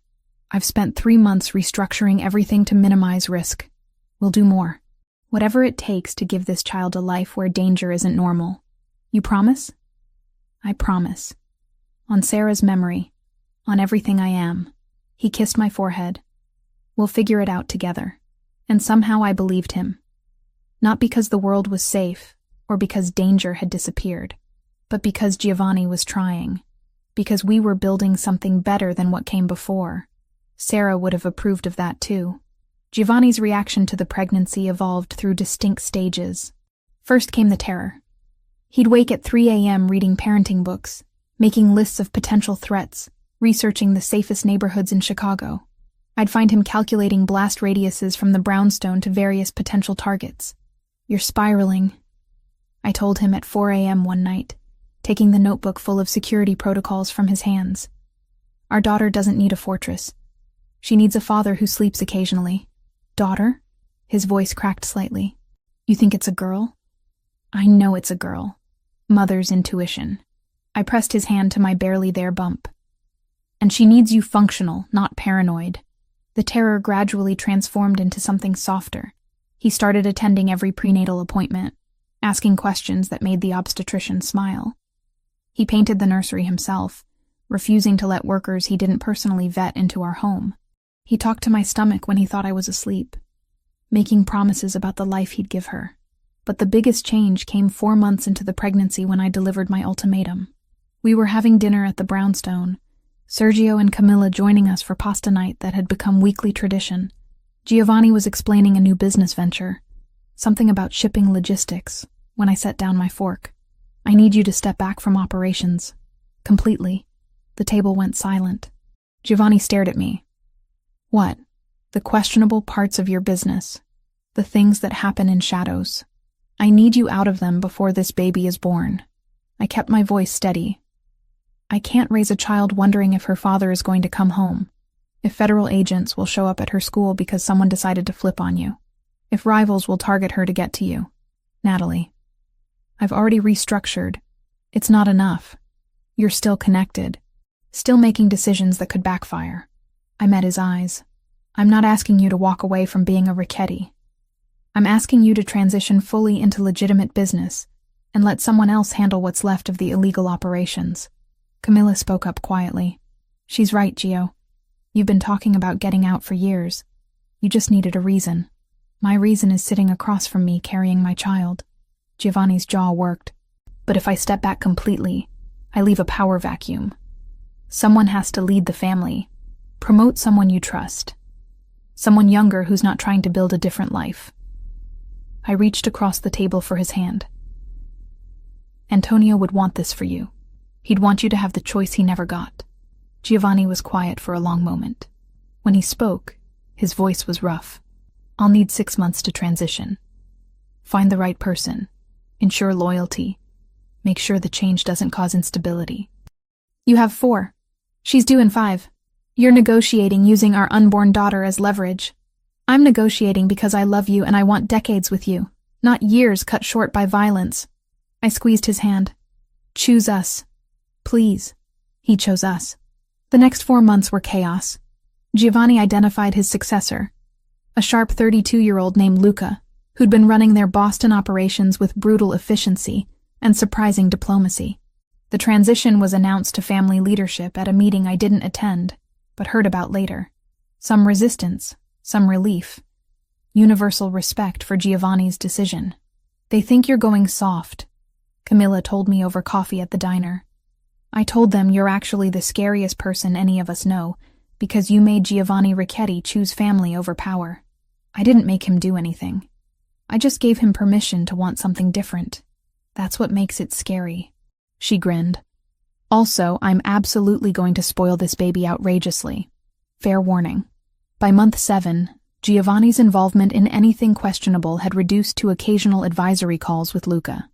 I've spent 3 months restructuring everything to minimize risk. We'll do more. Whatever it takes to give this child a life where danger isn't normal. You promise? I promise. On Sarah's memory. On everything I am. He kissed my forehead. We'll figure it out together. And somehow I believed him. Not because the world was safe, or because danger had disappeared, but because Giovanni was trying. Because we were building something better than what came before. Sarah would have approved of that too. Giovanni's reaction to the pregnancy evolved through distinct stages. First came the terror. He'd wake at 3 a.m. reading parenting books, making lists of potential threats, researching the safest neighborhoods in Chicago. I'd find him calculating blast radiuses from the brownstone to various potential targets. You're spiraling, I told him at 4 a.m. one night, taking the notebook full of security protocols from his hands. Our daughter doesn't need a fortress. She needs a father who sleeps occasionally. Daughter? His voice cracked slightly. You think it's a girl? I know it's a girl. Mother's intuition. I pressed his hand to my barely there bump. And she needs you functional, not paranoid. The terror gradually transformed into something softer. He started attending every prenatal appointment, asking questions that made the obstetrician smile. He painted the nursery himself, refusing to let workers he didn't personally vet into our home. He talked to my stomach when he thought I was asleep, making promises about the life he'd give her. But the biggest change came 4 months into the pregnancy when I delivered my ultimatum. We were having dinner at the Brownstone, Sergio and Camilla joining us for pasta night that had become weekly tradition. Giovanni was explaining a new business venture, something about shipping logistics, when I set down my fork. I need you to step back from operations. Completely. The table went silent. Giovanni stared at me. What? The questionable parts of your business. The things that happen in shadows. I need you out of them before this baby is born. I kept my voice steady. I can't raise a child wondering if her father is going to come home, if federal agents will show up at her school because someone decided to flip on you, if rivals will target her to get to you. Natalie, I've already restructured. It's not enough. You're still connected, still making decisions that could backfire. I met his eyes. I'm not asking you to walk away from being a Richetti. I'm asking you to transition fully into legitimate business and let someone else handle what's left of the illegal operations. Camilla spoke up quietly. She's right, Gio. You've been talking about getting out for years. You just needed a reason. My reason is sitting across from me carrying my child. Giovanni's jaw worked. But if I step back completely, I leave a power vacuum. Someone has to lead the family. Promote someone you trust. Someone younger who's not trying to build a different life. I reached across the table for his hand. Antonio would want this for you. He'd want you to have the choice he never got. Giovanni was quiet for a long moment. When he spoke, his voice was rough. I'll need 6 months to transition. Find the right person. Ensure loyalty. Make sure the change doesn't cause instability. You have 4. She's due in 5. You're negotiating using our unborn daughter as leverage. I'm negotiating because I love you and I want decades with you, not years cut short by violence. I squeezed his hand. Choose us. Please. He chose us. The next 4 months were chaos. Giovanni identified his successor, a sharp 32-year-old named Luca, who'd been running their Boston operations with brutal efficiency and surprising diplomacy. The transition was announced to family leadership at a meeting I didn't attend, but heard about later. Some resistance, some relief. Universal respect for Giovanni's decision. They think you're going soft, Camilla told me over coffee at the diner. I told them you're actually the scariest person any of us know, because you made Giovanni Richetti choose family over power. I didn't make him do anything. I just gave him permission to want something different. That's what makes it scary. She grinned. Also, I'm absolutely going to spoil this baby outrageously. Fair warning. By month 7, Giovanni's involvement in anything questionable had reduced to occasional advisory calls with Luca.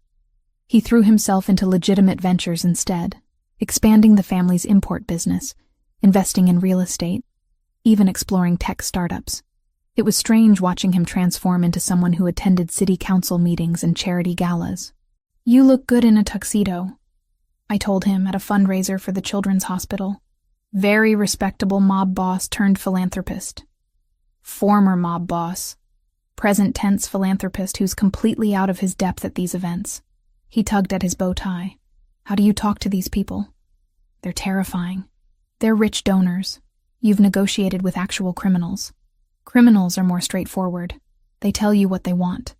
He threw himself into legitimate ventures instead, expanding the family's import business, investing in real estate, even exploring tech startups. It was strange watching him transform into someone who attended city council meetings and charity galas. You look good in a tuxedo, I told him at a fundraiser for the children's hospital. Very respectable mob boss turned philanthropist. Former mob boss. Present tense philanthropist who's completely out of his depth at these events. He tugged at his bow tie. How do you talk to these people? They're terrifying. They're rich donors. You've negotiated with actual criminals. Criminals are more straightforward. They tell you what they want.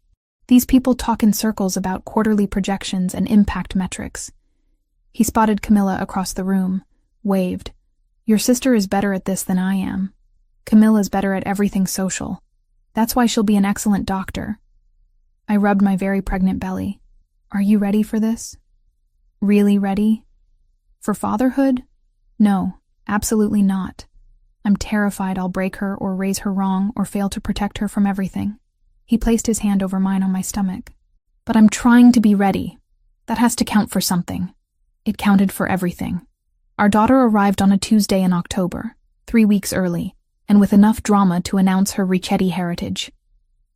These people talk in circles about quarterly projections and impact metrics. He spotted Camilla across the room, waved. Your sister is better at this than I am. Camilla's better at everything social. That's why she'll be an excellent doctor. I rubbed my very pregnant belly. Are you ready for this? Really ready? For fatherhood? No, absolutely not. I'm terrified I'll break her or raise her wrong or fail to protect her from everything. He placed his hand over mine on my stomach. But I'm trying to be ready. That has to count for something. It counted for everything. Our daughter arrived on a Tuesday in October, 3 weeks early, and with enough drama to announce her Richetti heritage.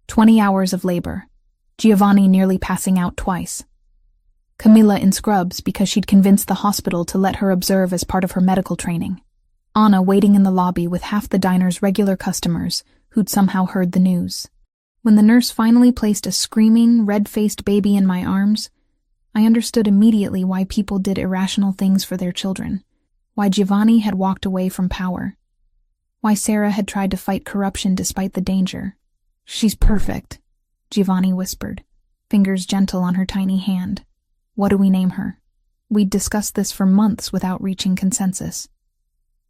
20 hours of labor. Giovanni nearly passing out twice. Camilla in scrubs because she'd convinced the hospital to let her observe as part of her medical training. Anna waiting in the lobby with half the diner's regular customers who'd somehow heard the news. When the nurse finally placed a screaming, red-faced baby in my arms, I understood immediately why people did irrational things for their children, why Giovanni had walked away from power. Why Sarah had tried to fight corruption despite the danger. "She's perfect," Giovanni whispered, fingers gentle on her tiny hand. "What do we name her?" We'd discussed this for months without reaching consensus.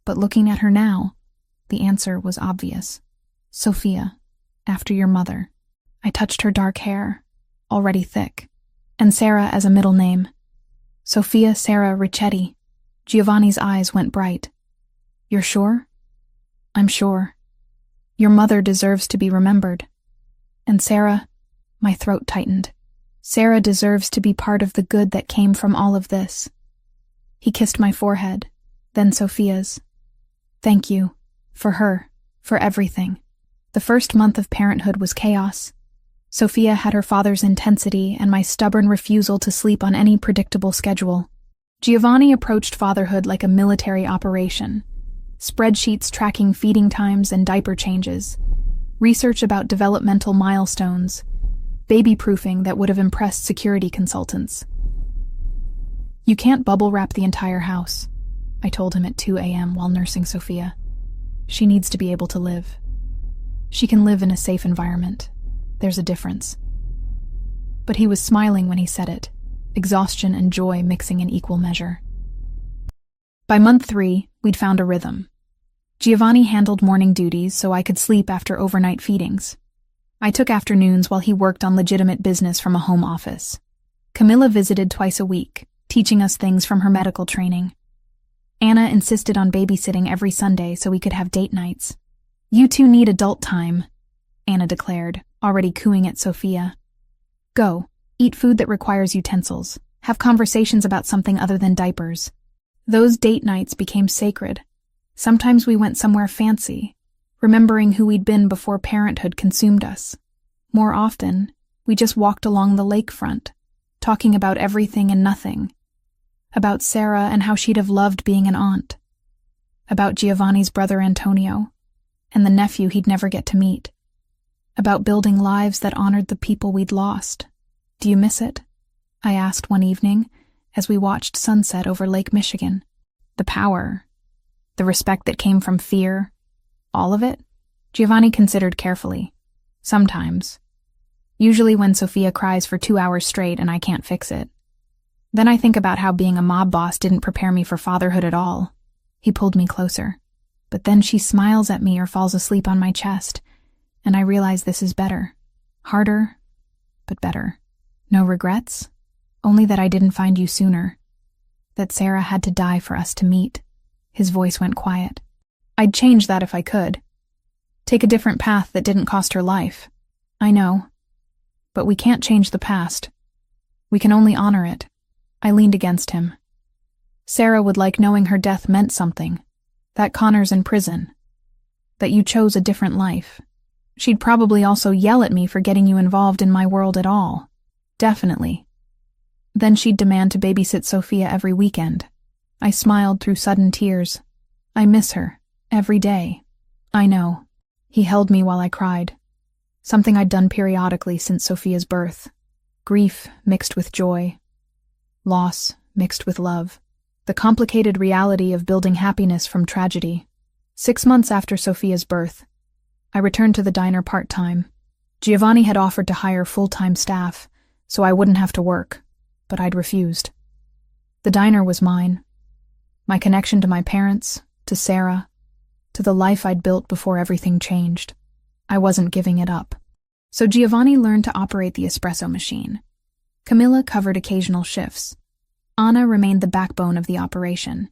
But looking at her now, the answer was obvious. "Sophia, after your mother." I touched her dark hair, already thick, and Sarah as a middle name. Sophia Sarah Ricchetti. Giovanni's eyes went bright. "You're sure?" "I'm sure. Your mother deserves to be remembered. And Sarah," my throat tightened, "Sarah deserves to be part of the good that came from all of this." He kissed my forehead, then Sophia's. "Thank you. For her. For everything." The first month of parenthood was chaos. Sophia had her father's intensity and my stubborn refusal to sleep on any predictable schedule. Giovanni approached fatherhood like a military operation. Spreadsheets tracking feeding times and diaper changes. Research about developmental milestones. Baby-proofing that would have impressed security consultants. "You can't bubble wrap the entire house," I told him at 2 a.m. while nursing Sophia. "She needs to be able to live. She can live in a safe environment. There's a difference." But he was smiling when he said it, exhaustion and joy mixing in equal measure. By month 3, we'd found a rhythm. Giovanni handled morning duties so I could sleep after overnight feedings. I took afternoons while he worked on legitimate business from a home office. Camilla visited twice a week, teaching us things from her medical training. Anna insisted on babysitting every Sunday so we could have date nights. "You two need adult time," Anna declared, already cooing at Sophia. "Go, eat food that requires utensils. Have conversations about something other than diapers." Those date nights became sacred. Sometimes we went somewhere fancy, remembering who we'd been before parenthood consumed us. More often, we just walked along the lakefront, talking about everything and nothing. About Sarah and how she'd have loved being an aunt. About Giovanni's brother Antonio, and the nephew he'd never get to meet. About building lives that honored the people we'd lost. "Do you miss it?" I asked one evening as we watched sunset over Lake Michigan. The power, the respect that came from fear, all of it? Giovanni considered carefully. Sometimes. Usually when Sophia cries for 2 hours straight and I can't fix it. Then I think about how being a mob boss didn't prepare me for fatherhood at all. He pulled me closer. But then she smiles at me or falls asleep on my chest, and I realize this is better. Harder, but better. No regrets? Only that I didn't find you sooner. That Sarah had to die for us to meet. His voice went quiet. I'd change that if I could. Take a different path that didn't cost her life. I know. But we can't change the past. We can only honor it. I leaned against him. Sarah would like knowing her death meant something. That Connor's in prison. That you chose a different life. She'd probably also yell at me for getting you involved in my world at all. Definitely. Then she'd demand to babysit Sophia every weekend. I smiled through sudden tears. I miss her. Every day. I know. He held me while I cried. Something I'd done periodically since Sophia's birth. Grief mixed with joy. Loss mixed with love. The complicated reality of building happiness from tragedy. 6 months after Sophia's birth, I returned to the diner part-time. Giovanni had offered to hire full-time staff, so I wouldn't have to work, but I'd refused. The diner was mine. My connection to my parents, to Sarah, to the life I'd built before everything changed. I wasn't giving it up. So Giovanni learned to operate the espresso machine. Camilla covered occasional shifts. Anna remained the backbone of the operation.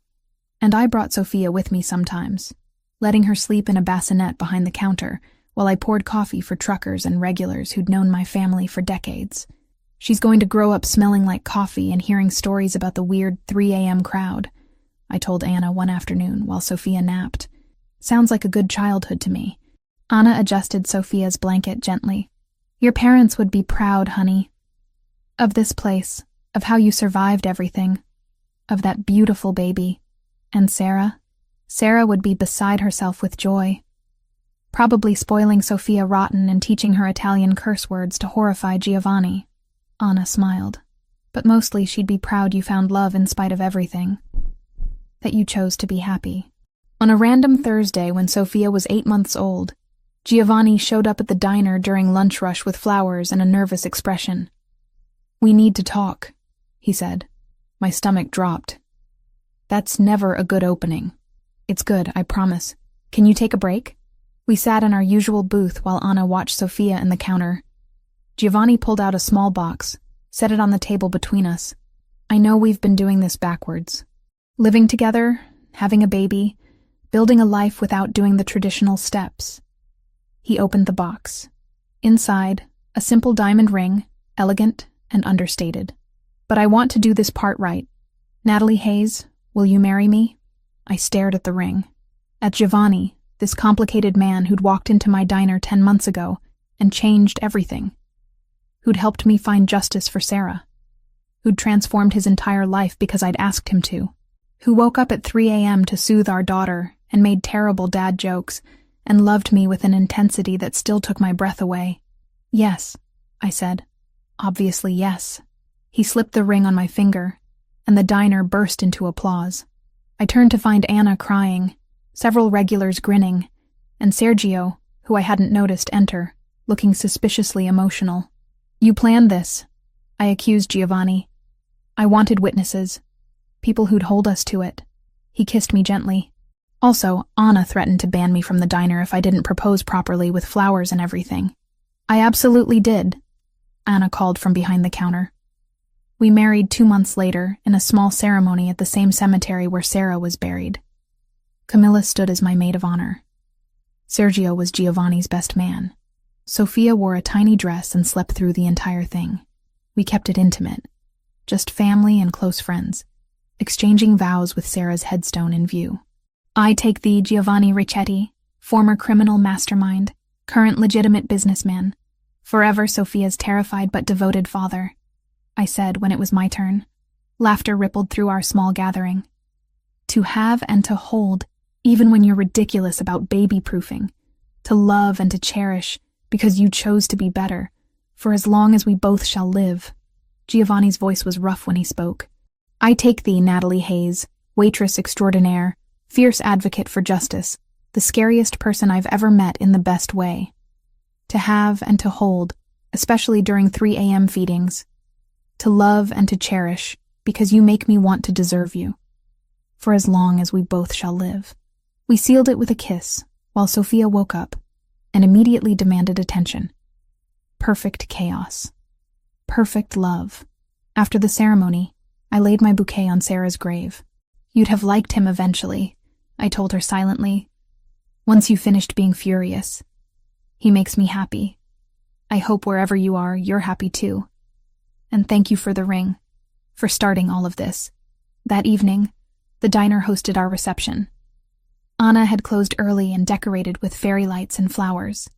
And I brought Sophia with me sometimes, letting her sleep in a bassinet behind the counter while I poured coffee for truckers and regulars who'd known my family for decades. She's going to grow up smelling like coffee and hearing stories about the weird 3 a.m. crowd, I told Anna one afternoon while Sophia napped. Sounds like a good childhood to me. Anna adjusted Sophia's blanket gently. Your parents would be proud, honey. Of this place, of how you survived everything, of that beautiful baby. And Sarah? Sarah would be beside herself with joy. Probably spoiling Sophia rotten and teaching her Italian curse words to horrify Giovanni. Anna smiled. But mostly she'd be proud you found love in spite of everything. That you chose to be happy. On a random Thursday when Sophia was 8 months old, Giovanni showed up at the diner during lunch rush with flowers and a nervous expression. "We need to talk," he said. My stomach dropped. "That's never a good opening." "It's good, I promise. Can you take a break?" We sat in our usual booth while Anna watched Sophia and the counter. Giovanni pulled out a small box, set it on the table between us. "I know we've been doing this backwards. Living together, having a baby, building a life without doing the traditional steps." He opened the box. Inside, a simple diamond ring, elegant and understated. "But I want to do this part right. Natalie Hayes, will you marry me?" I stared at the ring. At Giovanni, this complicated man who'd walked into my diner 10 months ago and changed everything. Who'd helped me find justice for Sarah. Who'd transformed his entire life because I'd asked him to. Who woke up at 3 a.m. to soothe our daughter and made terrible dad jokes and loved me with an intensity that still took my breath away. "Yes," I said. "Obviously yes." He slipped the ring on my finger, and the diner burst into applause. I turned to find Anna crying, several regulars grinning, and Sergio, who I hadn't noticed, enter, looking suspiciously emotional. "You planned this," I accused Giovanni. "I wanted witnesses, people who'd hold us to it." He kissed me gently. Also, Anna threatened to ban me from the diner if I didn't propose properly with flowers and everything. "I absolutely did," Anna called from behind the counter. We married 2 months later in a small ceremony at the same cemetery where Sarah was buried. Camilla stood as my maid of honor. Sergio was Giovanni's best man. Sophia wore a tiny dress and slept through the entire thing. We kept it intimate, just family and close friends, exchanging vows with Sarah's headstone in view. "I take thee, Giovanni Ricchetti, former criminal mastermind, current legitimate businessman, forever Sophia's terrified but devoted father," I said when it was my turn. Laughter rippled through our small gathering. To have and to hold, even when you're ridiculous about baby-proofing. To love and to cherish, because you chose to be better, for as long as we both shall live. Giovanni's voice was rough when he spoke. "I take thee, Natalie Hayes, waitress extraordinaire, fierce advocate for justice, the scariest person I've ever met in the best way. To have and to hold, especially during 3 a.m. feedings. To love and to cherish, because you make me want to deserve you. For as long as we both shall live." We sealed it with a kiss, while Sophia woke up, and immediately demanded attention. Perfect chaos. Perfect love. After the ceremony, I laid my bouquet on Sarah's grave. "You'd have liked him eventually," I told her silently. "Once you finished being furious. He makes me happy. I hope wherever you are, you're happy too. And thank you for the ring, for starting all of this." That evening, the diner hosted our reception. Anna had closed early and decorated with fairy lights and flowers.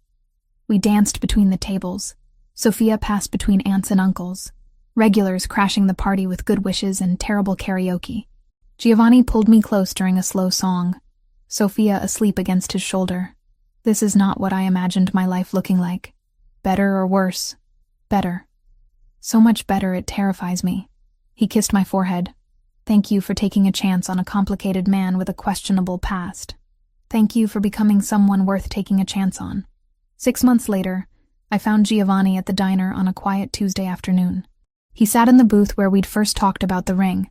We danced between the tables. Sophia passed between aunts and uncles, regulars crashing the party with good wishes and terrible karaoke. Giovanni pulled me close during a slow song, Sophia asleep against his shoulder. This is not what I imagined my life looking like. Better or worse? Better. So much better it terrifies me. He kissed my forehead. "Thank you for taking a chance on a complicated man with a questionable past. Thank you for becoming someone worth taking a chance on." 6 months later, I found Giovanni at the diner on a quiet Tuesday afternoon. He sat in the booth where we'd first talked about the ring,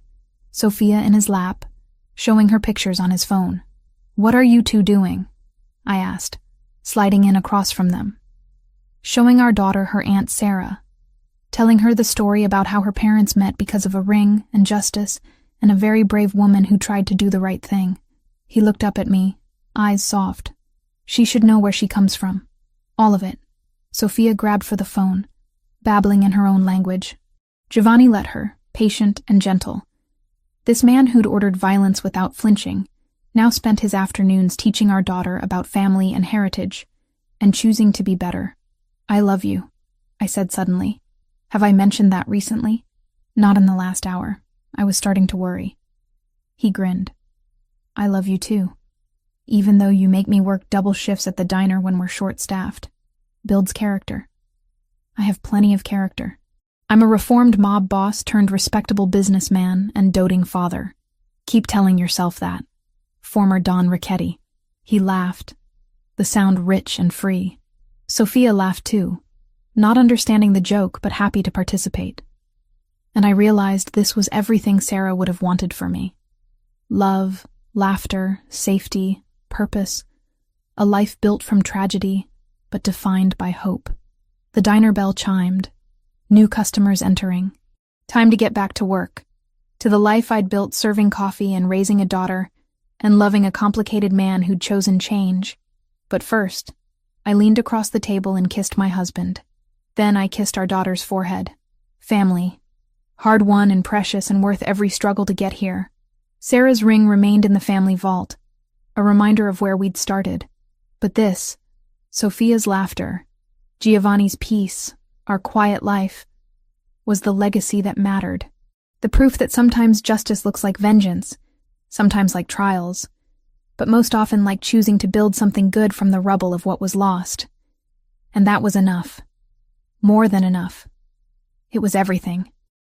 Sophia in his lap, showing her pictures on his phone. "What are you two doing?" I asked, sliding in across from them. "Showing our daughter her Aunt Sarah, telling her the story about how her parents met because of a ring and justice and a very brave woman who tried to do the right thing." He looked up at me, eyes soft. "She should know where she comes from. All of it." Sophia grabbed for the phone, babbling in her own language. Giovanni let her, patient and gentle. This man who'd ordered violence without flinching now spent his afternoons teaching our daughter about family and heritage, and choosing to be better. "I love you," I said suddenly. Have I mentioned that recently? Not in the last hour. I was starting to worry. He grinned. "I love you too. Even though you make me work double shifts at the diner when we're short-staffed. Builds character. I have plenty of character. I'm a reformed mob boss turned respectable businessman and doting father. Keep telling yourself that." former Don Ricchetti. He laughed, the sound rich and free. Sophia laughed too, not understanding the joke but happy to participate. And I realized this was everything Sarah would have wanted for me. Love, laughter, safety, purpose, a life built from tragedy, but defined by hope. The diner bell chimed, new customers entering. Time to get back to work, to the life I'd built serving coffee and raising a daughter, and loving a complicated man who'd chosen change. But first, I leaned across the table and kissed my husband. Then I kissed our daughter's forehead. Family. Hard-won and precious and worth every struggle to get here. Sarah's ring remained in the family vault, a reminder of where we'd started. But this, Sophia's laughter, Giovanni's peace, our quiet life, was the legacy that mattered. The proof that sometimes justice looks like vengeance, sometimes like trials, but most often like choosing to build something good from the rubble of what was lost. And that was enough. More than enough. It was everything.